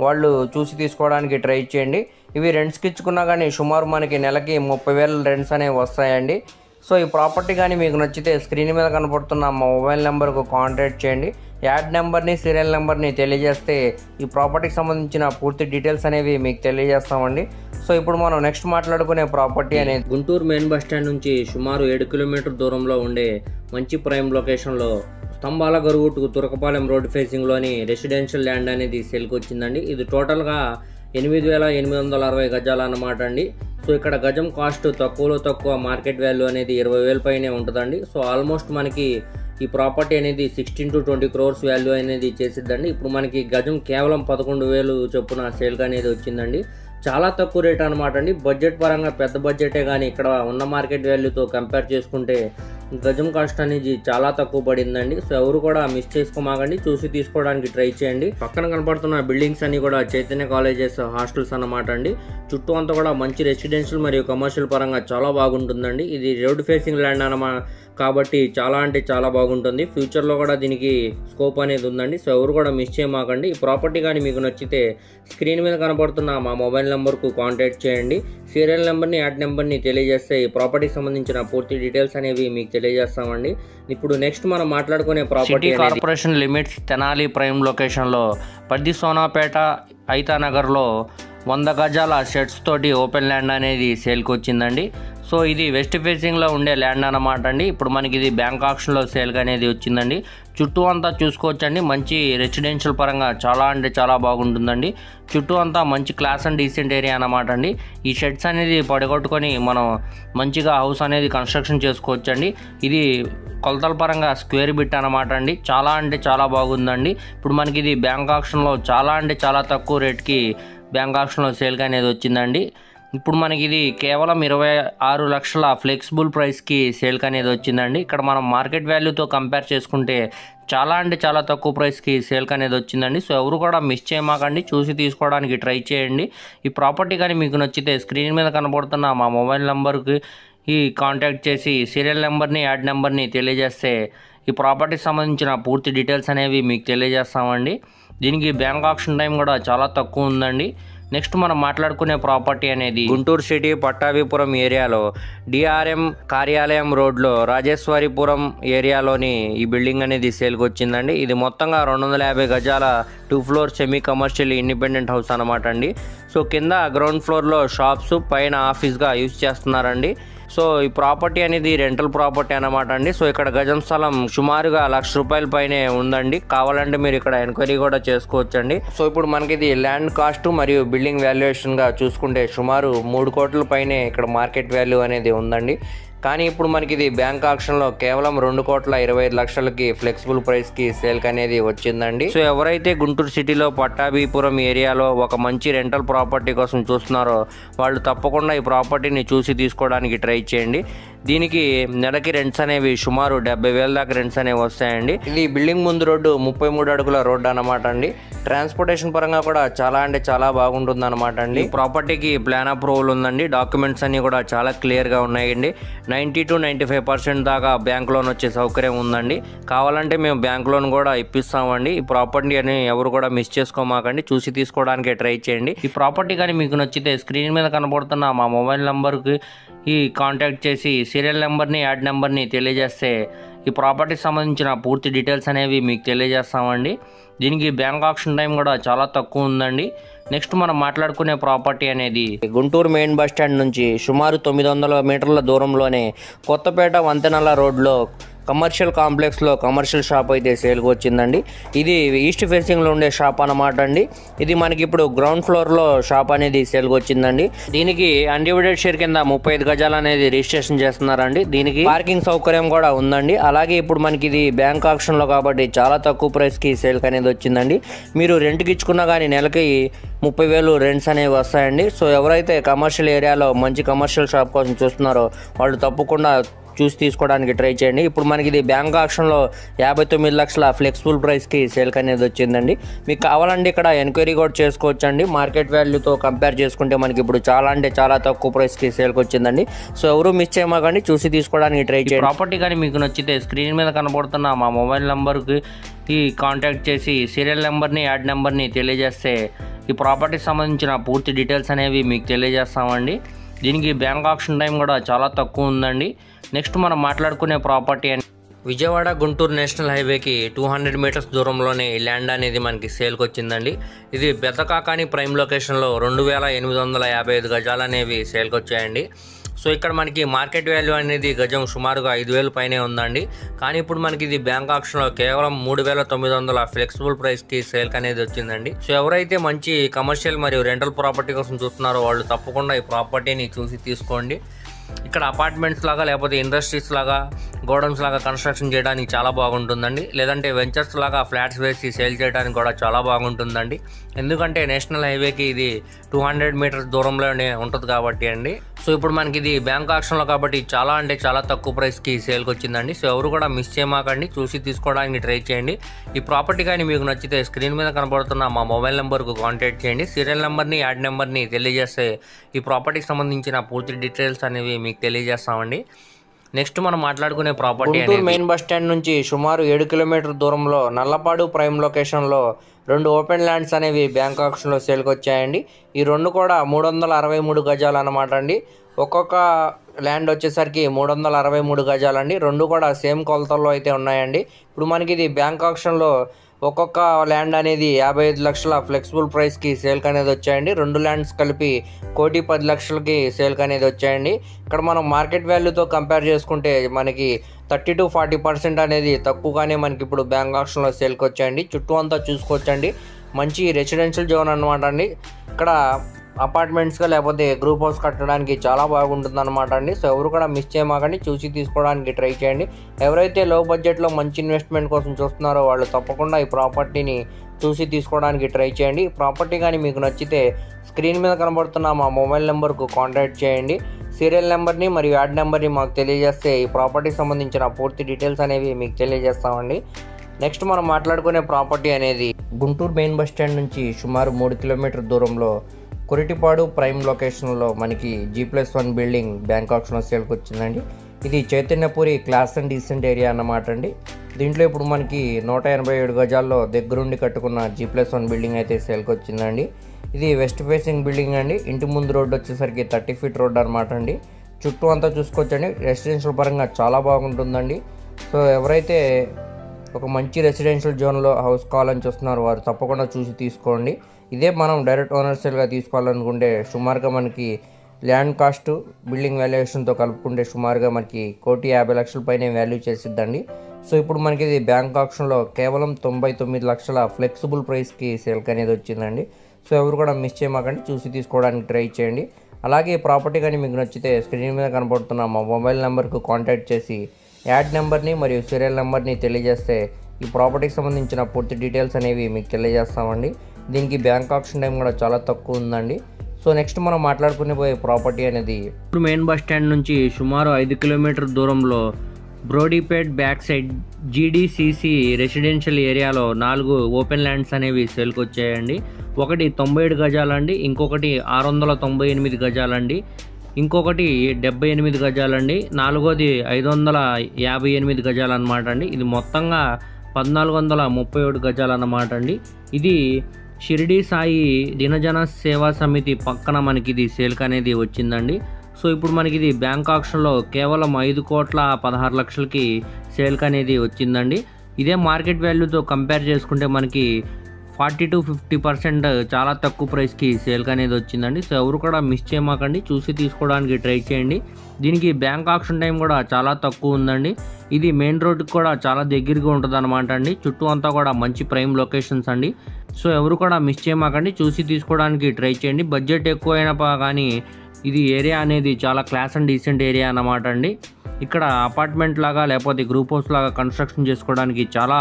వాళ్ళు చూసి తీసుకోవడానికి ట్రై చేయండి. ఇవి రెంట్స్కి ఇచ్చుకున్నా కానీ సుమారు మనకి నెలకి 30,000 రెంట్స్ అనేవి వస్తాయండి. సో ఈ ప్రాపర్టీ కానీ మీకు నచ్చితే స్క్రీన్ మీద కనపడుతున్న మా మొబైల్ నెంబర్కు కాంటాక్ట్ చేయండి. యాడ్ నెంబర్ని, సీరియల్ నెంబర్ని తెలియజేస్తే ఈ ప్రాపర్టీకి సంబంధించిన పూర్తి డీటెయిల్స్ అనేవి మీకు తెలియజేస్తామండి. సో సో ఇప్పుడు మనం నెక్స్ట్ మాట్లాడుకునే ప్రాపర్టీ అనేది గుంటూరు మెయిన్ బస్ స్టాండ్ నుంచి సుమారు 7 కిలోమీటర్ దూరంలో ఉండే మంచి ప్రైమ్ లొకేషన్లో స్తంభాల గరుగుటు తురకపాలెం రోడ్ ఫేసింగ్లోని రెసిడెన్షియల్ ల్యాండ్ అనేది సేల్కి వచ్చిందండి. ఇది టోటల్గా 8,860 గజాలు అన్నమాట అండి. సో ఇక్కడ గజం కాస్ట్ తక్కువలో తక్కువ మార్కెట్ వాల్యూ అనేది 20,000 పైనే ఉంటుందండి. సో ఆల్మోస్ట్ మనకి ఈ ప్రాపర్టీ అనేది 16 to 20 crores వాల్యూ అనేది చేసిద్దండి. ఇప్పుడు మనకి గజం కేవలం 11,000 చొప్పున సేల్గా అనేది వచ్చిందండి. చాలా తక్కువ రేట్ అనమాట అండి. బడ్జెట్ పరంగా పెద్ద బడ్జెటే, కానీ ఇక్కడ ఉన్న మార్కెట్ వాల్యూతో కంపేర్ చేసుకుంటే గజం కాస్ట్ అనేది చాలా తక్కువ పడిందండి. సో ఎవరు కూడా మిస్ చేసుకోమాకండి, చూసి తీసుకోవడానికి ట్రై చేయండి. పక్కన కనపడుతున్న బిల్డింగ్స్ అన్ని కూడా చైతన్య కాలేజెస్ హాస్టల్స్ అన్నమాట అండి. చుట్టూ అంతా కూడా మంచి రెసిడెన్షియల్ మరియు కమర్షియల్ పరంగా చాలా బాగుంటుందండి. ఇది రోడ్ ఫేసింగ్ ల్యాండ్ అన్నమాట కాబట్టి చాలా అంటే చాలా బాగుంటుంది. ఫ్యూచర్లో కూడా దీనికి స్కోప్ అనేది ఉందండి. సో ఎవరు కూడా మిస్ చేయమాకండి. ఈ ప్రాపర్టీ కానీ మీకు నచ్చితే స్క్రీన్ మీద కనబడుతున్న మా మొబైల్ నెంబర్కు కాంటాక్ట్ చేయండి. సీరియల్ నెంబర్ని యాడ్ నెంబర్ని తెలియజేస్తే ఈ ప్రాపర్టీకి సంబంధించిన పూర్తి డీటెయిల్స్ అనేవి మీకు తెలియజేస్తామండి. ఇప్పుడు నెక్స్ట్ మనం మాట్లాడుకునే property corporation limits Tenali prime లొకేషన్లో పర్ది సోనాపేట ఐతానగర్లో 100 గజాల షెడ్స్ తోటి ఓపెన్ ల్యాండ్ అనేది సేల్కి వచ్చిందండి. సో ఇది వెస్ట్ ఫేసింగ్లో ఉండే ల్యాండ్ అన్నమాట అండి. ఇప్పుడు మనకి ఇది బ్యాంక్ ఆక్షన్లో సేల్గా అనేది వచ్చిందండి. చుట్టూ అంతా చూసుకోవచ్చండి, మంచి రెసిడెన్షియల్ పరంగా చాలా అంటే చాలా బాగుంటుందండి. చుట్టూ అంతా మంచి క్లాస్ అండ్ డీసెంట్ ఏరియా అన్నమాట అండి. ఈ షెడ్స్ అనేది పడగొట్టుకొని మనం మంచిగా హౌస్ అనేది కన్స్ట్రక్షన్ చేసుకోవచ్చండి. ఇది కొలతల పరంగా స్క్వేర్ బిట్ అన్నమాట అండి. చాలా అంటే చాలా బాగుందండి. ఇప్పుడు మనకి ఇది బ్యాంక్ ఆక్షన్లో చాలా అంటే చాలా తక్కువ రేట్కి బ్యాంక్ ఆక్షన్లో సేల్గా అనేది వచ్చిందండి. ఇప్పుడు మనకి ఇది కేవలం 26 లక్షల ఫ్లెక్సిబుల్ ప్రైస్కి సేల్కి అనేది వచ్చిందండి. ఇక్కడ మనం మార్కెట్ వాల్యూతో కంపేర్ చేసుకుంటే చాలా అంటే చాలా తక్కువ ప్రైస్కి సేల్కి అనేది వచ్చిందండి. సో ఎవరు కూడా మిస్ చేయమాకండి, చూసి తీసుకోవడానికి ట్రై చేయండి. ఈ ప్రాపర్టీ కానీ మీకు నచ్చితే స్క్రీన్ మీద కనబడుతున్న మా మొబైల్ నెంబర్కి కాంటాక్ట్ చేసి సీరియల్ నెంబర్ని యాడ్ నెంబర్ని తెలియజేస్తే ఈ ప్రాపర్టీకి సంబంధించిన పూర్తి డీటెయిల్స్ అనేవి మీకు తెలియజేస్తామండి. దీనికి బ్యాంక్ ఆక్షన్ టైం కూడా చాలా తక్కువ ఉందండి. నెక్స్ట్ మనం మాట్లాడుకునే ప్రాపర్టీ అనేది గుంటూరు సిటీ పట్టాభిపురం ఏరియాలో డిఆర్ఎం కార్యాలయం రోడ్లో రాజేశ్వరిపురం ఏరియాలోని ఈ బిల్డింగ్ అనేది సేల్కి వచ్చిందండి. ఇది మొత్తంగా 250 గజాల 2 floor semi commercial independent house అనమాట అండి. సో కింద గ్రౌండ్ ఫ్లోర్లో షాప్స్, పైన ఆఫీస్గా యూజ్ చేస్తున్నారండి. సో ఈ ప్రాపర్టీ అనేది రెంటల్ ప్రాపర్టీ అనమాట అండి. సో ఇక్కడ గజం స్థలం సుమారుగా ₹1,00,000 పైనే ఉందండి. కావాలంటే మీరు ఇక్కడ ఎంక్వైరీ కూడా చేసుకోవచ్చండి. సో ఇప్పుడు మనకి ఇది ల్యాండ్ కాస్ట్ మరియు బిల్డింగ్ వాల్యుయేషన్గా చూసుకుంటే సుమారు 3 కోట్ల పైనే ఇక్కడ మార్కెట్ వాల్యూ అనేది ఉందండి. కానీ ఇప్పుడు మనకి ఇది బ్యాంక్ ఆక్షన్లో కేవలం 2,25,00,000కి ఫ్లెక్సిబుల్ ప్రైస్కి సేల్కి అనేది వచ్చిందండి. సో ఎవరైతే గుంటూరు సిటీలో పట్టాభిపురం ఏరియాలో ఒక మంచి రెంటల్ ప్రాపర్టీ కోసం చూస్తున్నారో వాళ్ళు తప్పకుండా ఈ ప్రాపర్టీని చూసి తీసుకోవడానికి ట్రై చేయండి. దీనికి నెలకి రెంట్స్ అనేవి సుమారు 70,000 దాకా రెంట్స్ అనేవి వస్తాయండి. ఇది బిల్డింగ్ ముందు రోడ్డు 33 అడుగుల రోడ్డు అనమాట అండి. ట్రాన్స్పోర్టేషన్ పరంగా కూడా చాలా అంటే చాలా బాగుంటుంది అనమాట అండి. ప్రాపర్టీకి ప్లాన్ అప్రూవల్ ఉందండి. డాక్యుమెంట్స్ అన్ని కూడా చాలా క్లియర్గా ఉన్నాయండి. 90 to 95% దాకా బ్యాంక్ లోన్ వచ్చే సౌకర్యం ఉందండి. కావాలంటే మేము బ్యాంక్ లోన్ కూడా ఇప్పిస్తామండి. ఈ ప్రాపర్టీ అని ఎవరు కూడా మిస్ చేసుకోమాకండి, చూసి తీసుకోవడానికి ట్రై చేయండి. ఈ ప్రాపర్టీ కానీ మీకు నచ్చితే స్క్రీన్ మీద కనబడుతున్న మా మొబైల్ నెంబర్కి కాంటాక్ట్ చేసి సీరియల్ నెంబర్ని యాడ్ నెంబర్ని తెలియజేస్తే ఈ ప్రాపర్టీకి సంబంధించిన పూర్తి డీటెయిల్స్ అనేవి మీకు తెలియజేస్తామండి. దీనికి బ్యాంక్ ఆక్షన్ టైం కూడా చాలా తక్కువ ఉందండి. నెక్స్ట్ మనం మాట్లాడుకునే ప్రాపర్టీ అనేది గుంటూరు మెయిన్ బస్ స్టాండ్ నుంచి సుమారు 900 మీటర్ల దూరంలోనే కొత్తపేట వంతెనల రోడ్లో కమర్షియల్ కాంప్లెక్స్లో కమర్షియల్ షాప్ అయితే సేల్కి వచ్చిందండి. ఇది ఈస్ట్ ఫేసింగ్లో ఉండే షాప్ అనమాట అండి. ఇది మనకి ఇప్పుడు గ్రౌండ్ ఫ్లోర్లో షాప్ అనేది సేల్కి వచ్చిందండి. దీనికి అన్డివైడెడ్ షేర్ కింద 35 గజాలు అనేది రిజిస్ట్రేషన్ చేస్తున్నారండి. దీనికి పార్కింగ్ సౌకర్యం కూడా ఉందండి. అలాగే ఇప్పుడు మనకి ఇది బ్యాంక్ ఆక్షన్లో కాబట్టి చాలా తక్కువ ప్రైస్కి సేల్కి అనేది వచ్చిందండి. మీరు రెంట్కి ఇచ్చుకున్నా కానీ నెలకి 30,000 రెంట్స్ అనేవి వస్తాయండి. సో ఎవరైతే కమర్షియల్ ఏరియాలో మంచి కమర్షియల్ షాప్ కోసం చూస్తున్నారో వాళ్ళు తప్పకుండా చూసి తీసుకోవడానికి ట్రై చేయండి. ఇప్పుడు మనకి ఇది బ్యాంక్ ఆక్షన్లో 59 లక్షల ఫ్లెక్సిబుల్ ప్రైస్కి సేల్కి అనేది వచ్చిందండి. మీకు కావాలంటే ఇక్కడ ఎంక్వైరీ కూడా చేసుకోవచ్చండి. మార్కెట్ వాల్యూతో కంపేర్ చేసుకుంటే మనకి ఇప్పుడు చాలా అంటే చాలా తక్కువ ప్రైస్కి సేల్కి వచ్చిందండి. సో ఎవరు మిస్ చేయమాకండి, చూసి తీసుకోవడానికి ట్రై చేయండి. ప్రాపర్టీ కానీ మీకు నచ్చితే స్క్రీన్ మీద కనబడుతున్న మా మొబైల్ నెంబర్కి కాంటాక్ట్ చేసి సీరియల్ నెంబర్ని యాడ్ నెంబర్ని తెలియజేస్తే ఈ ప్రాపర్టీకి సంబంధించిన పూర్తి డీటెయిల్స్ అనేవి మీకు తెలియజేస్తామండి. దీనికి బ్యాంక్ ఆక్షన్ టైం కూడా చాలా తక్కువ ఉందండి. నెక్స్ట్ మనం మాట్లాడుకునే ప్రాపర్టీ విజయవాడ గుంటూరు నేషనల్ హైవేకి 200 మీటర్స్ దూరంలోనే ఈ ల్యాండ్ అనేది మనకి సేల్కి వచ్చిందండి. ఇది బెతకాకాని ప్రైమ్ లొకేషన్లో 2855 గజాలు అనేవి సేల్కి వచ్చాయండి. సో ఇక్కడ మనకి మార్కెట్ వాల్యూ అనేది గజం సుమారుగా 5000 పైనే ఉందండి. కానీ ఇప్పుడు మనకి ఇది బ్యాంక్ ఆక్షన్లో కేవలం 3900 ఫ్లెక్సిబుల్ ప్రైస్కి సేల్కి అనేది వచ్చిందండి. సో ఎవరైతే మంచి కమర్షియల్ మరియు రెంటల్ ప్రాపర్టీ కోసం చూస్తున్నారో వాళ్ళు తప్పకుండా ఈ ప్రాపర్టీని చూసి తీసుకోండి. ఇక్కడ అపార్ట్మెంట్స్ లాగా లేకపోతే ఇండస్ట్రీస్ లాగా గోడౌన్స్ లాగా కన్స్ట్రక్షన్ చేయడానికి చాలా బాగుంటుందండి. లేదంటే వెంచర్స్ లాగా ఫ్లాట్స్ వేసి సేల్ చేయడానికి కూడా చాలా బాగుంటుందండి. ఎందుకంటే నేషనల్ హైవేకి ఇది 200 మీటర్స్ దూరంలోనే ఉంటుంది కాబట్టి అండి. సో ఇప్పుడు మనకి ఇది బ్యాంక్ ఆక్షన్లో కాబట్టి చాలా అంటే చాలా తక్కువ ప్రైస్కి సేల్కి వచ్చిందండి. సో ఎవరు కూడా మిస్ చేయమాకండి, చూసి తీసుకోవడానికి ట్రై చేయండి. ఈ ప్రాపర్టీ కానీ మీకు నచ్చితే స్క్రీన్ మీద కనబడుతున్న మా మొబైల్ నెంబర్కు కాంటాక్ట్ చేయండి. సీరియల్ నెంబర్ని యాడ్ నెంబర్ని తెలియజేస్తే ఈ ప్రాపర్టీకి సంబంధించిన పూర్తి డీటెయిల్స్ అనేవి మీకు తెలియజేస్తామండి. నెక్స్ట్ మనం మాట్లాడుకునే property Guntur main bus stand నుంచి సుమారు 7 కిలోమీటర్ దూరంలో నల్లపాడు ప్రైమ్ లొకేషన్లో 2 ఓపెన్ ల్యాండ్స్ అనేవి బ్యాంక్ ఆక్షన్లో సేల్కి వచ్చాయండి. ఈ 2 కూడా 363 గజాలు అన్నమాట అండి. ఒక్కొక్క ల్యాండ్ వచ్చేసరికి 363 గజాలండి. 2 కూడా సేమ్ కొలతల్లో అయితే ఉన్నాయండి. ఇప్పుడు మనకి ఇది బ్యాంక్ ఆక్షన్లో ఒక్కొక్క ల్యాండ్ అనేది 55 లక్షల ఫ్లెక్సిబుల్ ప్రైస్కి సేల్కి అనేది వచ్చాయండి. 2 ల్యాండ్స్ కలిపి 1,10,00,000కి సేల్కి అనేది వచ్చాయండి. ఇక్కడ మనం మార్కెట్ వాల్యూతో కంపేర్ చేసుకుంటే మనకి 30 to 40% అనేది తక్కువగానే మనకి ఇప్పుడు బ్యాంక్ ఆక్షన్లో సేల్కి వచ్చాయండి. చుట్టూ అంతా చూసుకోవచ్చండి, మంచి రెసిడెన్షియల్ జోన్ అనమాట అండి. ఇక్కడ అపార్ట్మెంట్స్గా లేకపోతే గ్రూప్ హౌస్ కట్టడానికి చాలా బాగుంటుంది అనమాట అండి. సో ఎవరు కూడా మిస్ చేయమాకండి, చూసి తీసుకోవడానికి ట్రై చేయండి. ఎవరైతే లో బడ్జెట్లో మంచి ఇన్వెస్ట్మెంట్ కోసం చూస్తున్నారో వాళ్ళు తప్పకుండా ఈ ప్రాపర్టీని చూసి తీసుకోవడానికి ట్రై చేయండి. ఈ ప్రాపర్టీ కానీ మీకు నచ్చితే స్క్రీన్ మీద కనబడుతున్న మా మొబైల్ నెంబర్కు కాంటాక్ట్ చేయండి. సీరియల్ నెంబర్ని మరియు యాడ్ నెంబర్ని మాకు తెలియజేస్తే ఈ ప్రాపర్టీకి సంబంధించిన పూర్తి డీటెయిల్స్ అనేవి మీకు తెలియజేస్తామండి. నెక్స్ట్ మనం మాట్లాడుకునే ప్రాపర్టీ అనేది గుంటూరు మెయిన్ బస్ స్టాండ్ నుంచి సుమారు 3 కిలోమీటర్ దూరంలో కొరిటిపాడు ప్రైమ్ లొకేషన్లో మనకి G+1 బిల్డింగ్ బ్యాంక్ ఆక్షన్లో సేల్కి వచ్చిందండి. ఇది Chaitanyapuri class and decent area అన్నమాట అండి. దీంట్లో ఇప్పుడు మనకి 187 గజాల్లో దగ్గరుండి కట్టుకున్న G+1 బిల్డింగ్ అయితే సేల్కి వచ్చిందండి. ఇది వెస్ట్ ఫేసింగ్ బిల్డింగ్ అండి. ఇంటి ముందు రోడ్డు వచ్చేసరికి 30 ఫీట్ రోడ్ అనమాట అండి. చుట్టూ అంతా చూసుకోవచ్చండి, రెసిడెన్షియల్ పరంగా చాలా బాగుంటుందండి. సో ఎవరైతే ఒక మంచి రెసిడెన్షియల్ జోన్లో హౌస్ కావాలని చూస్తున్నారు వారు తప్పకుండా చూసి తీసుకోండి. ఇదే మనం డైరెక్ట్ ఓనర్షియల్గా తీసుకోవాలనుకుంటే సుమారుగా మనకి ల్యాండ్ కాస్ట్ బిల్డింగ్ వాల్యుయేషన్తో కలుపుకుంటే సుమారుగా మనకి 1,50,00,000 పైన వాల్యూ చేసిద్దండి. సో ఇప్పుడు మనకి ఇది బ్యాంక్ ఆక్షన్లో కేవలం 99 లక్షల ఫ్లెక్సిబుల్ ప్రైస్కి సేల్కి అనేది వచ్చిందండి. సో ఎవరు కూడా మిస్ చేయమాకండి, చూసి తీసుకోవడానికి ట్రై చేయండి. అలాగే ఈ ప్రాపర్టీ కానీ మీకు నచ్చితే స్క్రీన్ మీద కనబడుతున్న మా మొబైల్ నెంబర్కు కాంటాక్ట్ చేసి యాడ్ నెంబర్ని మరియు సీరియల్ నెంబర్ని తెలియజేస్తే ఈ ప్రాపర్టీకి సంబంధించిన పూర్తి డీటెయిల్స్ అనేవి మీకు తెలియజేస్తామండి. దీనికి బ్యాంక్ ఆప్షన్ టైం కూడా చాలా తక్కువ ఉందండి. సో నెక్స్ట్ మనం మాట్లాడుకునే పోయే ప్రాపర్టీ అనేది మెయిన్ బస్ స్టాండ్ నుంచి సుమారు 5 కిలోమీటర్ దూరంలో బ్రోడీపేట్ బ్యాక్ సైడ్ GDCC రెసిడెన్షియల్ ఏరియాలో 4 ఓపెన్ ల్యాండ్స్ అనేవి సేల్కి వచ్చాయండి. ఒకటి 97 గజాలండి, ఇంకొకటి 698 గజాలండి, ఇంకొకటి 78 గజాలండి, నాలుగోది 558 గజాలు అనమాట అండి. ఇది మొత్తంగా 1437 గజాలు అన్నమాట అండి. ఇది షిరిడి సాయి దినజన సేవా సమితి పక్కన మనకి ఇది సేల్కి అనేది వచ్చిందండి. సో ఇప్పుడు మనకి ఇది బ్యాంక్ ఆక్షన్లో కేవలం 5,16,00,000కి సేల్కి అనేది వచ్చిందండి. ఇదే మార్కెట్ వాల్యూతో కంపేర్ చేసుకుంటే మనకి 40 to 50% చాలా తక్కువ ప్రైస్కి సేల్కి అనేది వచ్చిందండి. సో ఎవరు కూడా మిస్ చేయమాకండి, చూసి తీసుకోవడానికి ట్రై చేయండి. దీనికి బ్యాంక్ ఆక్షన్ టైం కూడా చాలా తక్కువ ఉందండి. ఇది మెయిన్ రోడ్కి కూడా చాలా దగ్గరగా ఉంటుంది అనమాట అండి. చుట్టూ అంతా కూడా మంచి ప్రైమ్ లొకేషన్స్ అండి. సో ఎవరు కూడా మిస్ చేయమాకండి, చూసి తీసుకోవడానికి ట్రై చేయండి. బడ్జెట్ ఎక్కువైనా కానీ ఇది ఏరియా అనేది చాలా క్లాస్ అండ్ డీసెంట్ ఏరియా అన్నమాట అండి. ఇక్కడ అపార్ట్మెంట్ లాగా లేకపోతే గ్రూప్ హౌస్ లాగా కన్స్ట్రక్షన్ చేసుకోవడానికి చాలా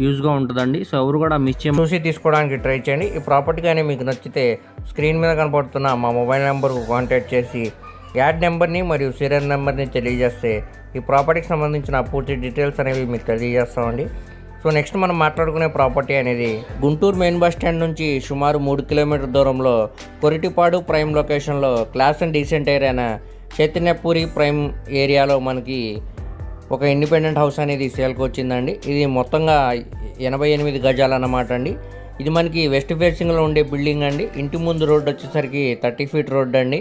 యూజ్గా ఉంటుందండి. సో ఎవరు కూడా మిస్ చేయండి, చూసి తీసుకోవడానికి ట్రై చేయండి. ఈ ప్రాపర్టీ కానీ మీకు నచ్చితే స్క్రీన్ మీద కనపడుతున్న మా మొబైల్ నెంబర్కు కాంటాక్ట్ చేసి యాడ్ నెంబర్ని మరియు సీరియల్ నెంబర్ని తెలియజేస్తే ఈ ప్రాపర్టీకి సంబంధించిన పూర్తి డీటెయిల్స్ అనేవి మీకు తెలియజేస్తామండి. సో నెక్స్ట్ మనం మాట్లాడుకునే ప్రాపర్టీ అనేది గుంటూరు మెయిన్ బస్ స్టాండ్ నుంచి సుమారు 3 కిలోమీటర్ దూరంలో కొరిటిపాడు ప్రైమ్ లొకేషన్లో class and decent area Chaitanyapuri prime ఏరియాలో మనకి ఒక ఇండిపెండెంట్ హౌస్ అనేది సేల్కి వచ్చిందండి. ఇది మొత్తంగా 88 గజాలు అన్నమాట అండి. ఇది మనకి వెస్ట్ ఫేసింగ్లో ఉండే బిల్డింగ్ అండి. ఇంటి ముందు రోడ్డు వచ్చేసరికి 30 ఫీట్ రోడ్ అండి.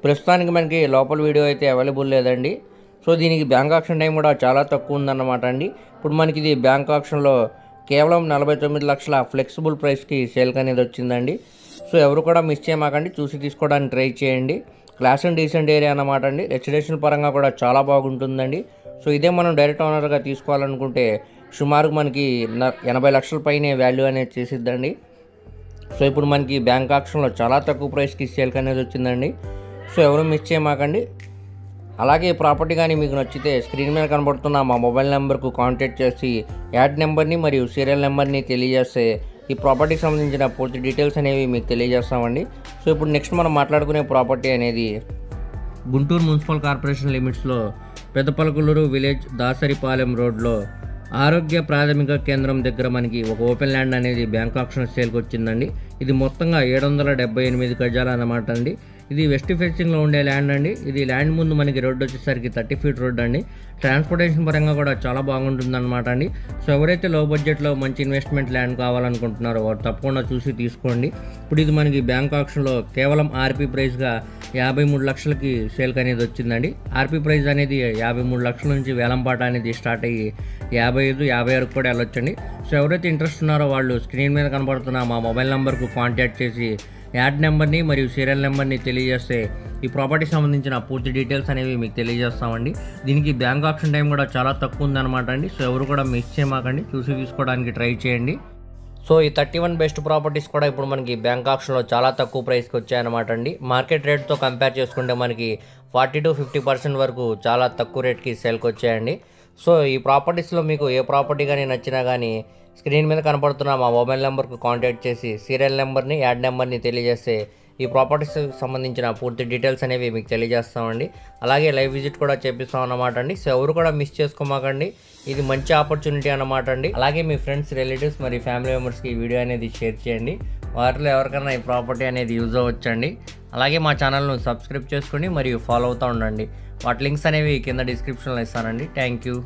ప్రస్తుతానికి మనకి లోపల వీడియో అయితే అవైలబుల్ లేదండి. సో దీనికి బ్యాంక్ ఆక్షన్ టైం కూడా చాలా తక్కువ ఉందన్నమాట అండి. ఇప్పుడు మనకి ఇది బ్యాంక్ ఆక్షన్లో కేవలం 49 లక్షల ఫ్లెక్సిబుల్ ప్రైస్కి సేల్కి అనేది వచ్చిందండి. సో ఎవరు కూడా మిస్ చేయమాకండి, చూసి తీసుకోవడానికి ట్రై చేయండి. క్లాస్ అండ్ డీసెంట్ ఏరియా అన్నమాట అండి. రెసిడెన్షియల్ పరంగా కూడా చాలా బాగుంటుందండి. సో ఇదే మనం డైరెక్ట్ ఓనర్గా తీసుకోవాలనుకుంటే సుమారుగా మనకి 80 లక్షల పైనే వాల్యూ అనేది చేసిద్దండి. సో ఇప్పుడు మనకి బ్యాంక్ ఆక్షన్లో చాలా తక్కువ ప్రైస్కి సేల్కి అనేది వచ్చిందండి. సో ఎవరు మిస్ చేయమాకండి. అలాగే ఈ ప్రాపర్టీ కానీ మీకు నచ్చితే స్క్రీన్ మీద కనబడుతున్న మా మొబైల్ నెంబర్కు కాంటాక్ట్ చేసి యాడ్ నెంబర్ని మరియు సీరియల్ నెంబర్ని తెలియజేస్తే ఈ ప్రాపర్టీకి సంబంధించిన పూర్తి డీటెయిల్స్ అనేవి మీకు తెలియజేస్తామండి. సో ఇప్పుడు నెక్స్ట్ మనం మాట్లాడుకునే ప్రాపర్టీ అనేది గుంటూరు మున్సిపల్ కార్పొరేషన్ లిమిట్స్లో పెద్దపలకులూరు విలేజ్ దాసరిపాలెం రోడ్లో ఆరోగ్య ప్రాథమిక కేంద్రం దగ్గర మనకి ఒక ఓపెన్ ల్యాండ్ అనేది బ్యాంక్ ఆక్షన్ సేల్కి వచ్చిందండి. ఇది మొత్తంగా 778 గజాలు అన్నమాట అండి. ఇది వెస్ట్ ఫేసింగ్లో ఉండే ల్యాండ్ అండి. ఇది ల్యాండ్ ముందు మనకి రోడ్డు వచ్చేసరికి 30 ఫీట్ రోడ్ అండి. ట్రాన్స్పోర్టేషన్ పరంగా కూడా చాలా బాగుంటుంది అనమాట అండి. సో ఎవరైతే లో బడ్జెట్లో మంచి ఇన్వెస్ట్మెంట్ ల్యాండ్ కావాలనుకుంటున్నారో వారు తప్పకుండా చూసి తీసుకోండి. ఇప్పుడు ఇది మనకి బ్యాంక్ ఆక్షన్లో కేవలం ఆర్పీ ప్రైస్గా 53 లక్షలకి సేల్కి అనేది వచ్చిందండి. ఆర్పీ ప్రైస్ అనేది 53 లక్షల నుంచి వేలంపాట అనేది స్టార్ట్ అయ్యి 55, 56 కూడా వెళ్ళొచ్చండి. సో ఎవరైతే ఇంట్రెస్ట్ ఉన్నారో వాళ్ళు స్క్రీన్ మీద కనబడుతున్న మా మొబైల్ నెంబర్కు కాంటాక్ట్ చేసి యాడ్ నెంబర్ని మరియు సీరియల్ నెంబర్ని తెలియజేస్తే ఈ ప్రాపర్టీకి సంబంధించిన పూర్తి డీటెయిల్స్ అనేవి మీకు తెలియజేస్తామండి. దీనికి బ్యాంక్ ఆప్షన్ టైం కూడా చాలా తక్కువ ఉందన్నమాట అండి. సో ఎవరు కూడా మిస్ చేయమాకండి, చూసి తీసుకోవడానికి ట్రై చేయండి. సో ఈ 31 బెస్ట్ ప్రాపర్టీస్ కూడా ఇప్పుడు మనకి బ్యాంక్ ఆప్షన్లో చాలా తక్కువ ప్రైస్కి వచ్చాయన్నమాట అండి. మార్కెట్ రేట్తో కంపేర్ చేసుకుంటే మనకి 40 to 50% వరకు చాలా తక్కువ రేట్కి సేల్కి వచ్చాయండి. సో ఈ ప్రాపర్టీస్లో మీకు ఏ ప్రాపర్టీ కానీ నచ్చినా కానీ స్క్రీన్ మీద కనపడుతున్న మా మొబైల్ నెంబర్కు కాంటాక్ట్ చేసి సీరియల్ నెంబర్ని యాడ్ నెంబర్ని తెలియజేస్తే ఈ ప్రాపర్టీస్కి సంబంధించిన పూర్తి డీటెయిల్స్ అనేవి మీకు తెలియజేస్తామండి. అలాగే లైవ్ విజిట్ కూడా చేపిస్తాం అన్నమాట అండి. సో ఎవరు కూడా మిస్ చేసుకోమాకండి, ఇది మంచి ఆపర్చునిటీ అన్నమాట అండి. అలాగే మీ ఫ్రెండ్స్, రిలేటివ్స్ మరియు ఫ్యామిలీ మెంబర్స్కి ఈ వీడియో అనేది షేర్ చేయండి. వారిలో ఎవరికైనా ఈ ప్రాపర్టీ అనేది యూజ్ అవ్వచ్చండి. అలాగే మా ఛానల్ను సబ్స్క్రైబ్ చేసుకోండి మరియు ఫాలో అవుతూ ఉండండి. వాటి లింక్స్ అనేవి కింద డిస్క్రిప్షన్లో ఇస్తానండి. Thank you.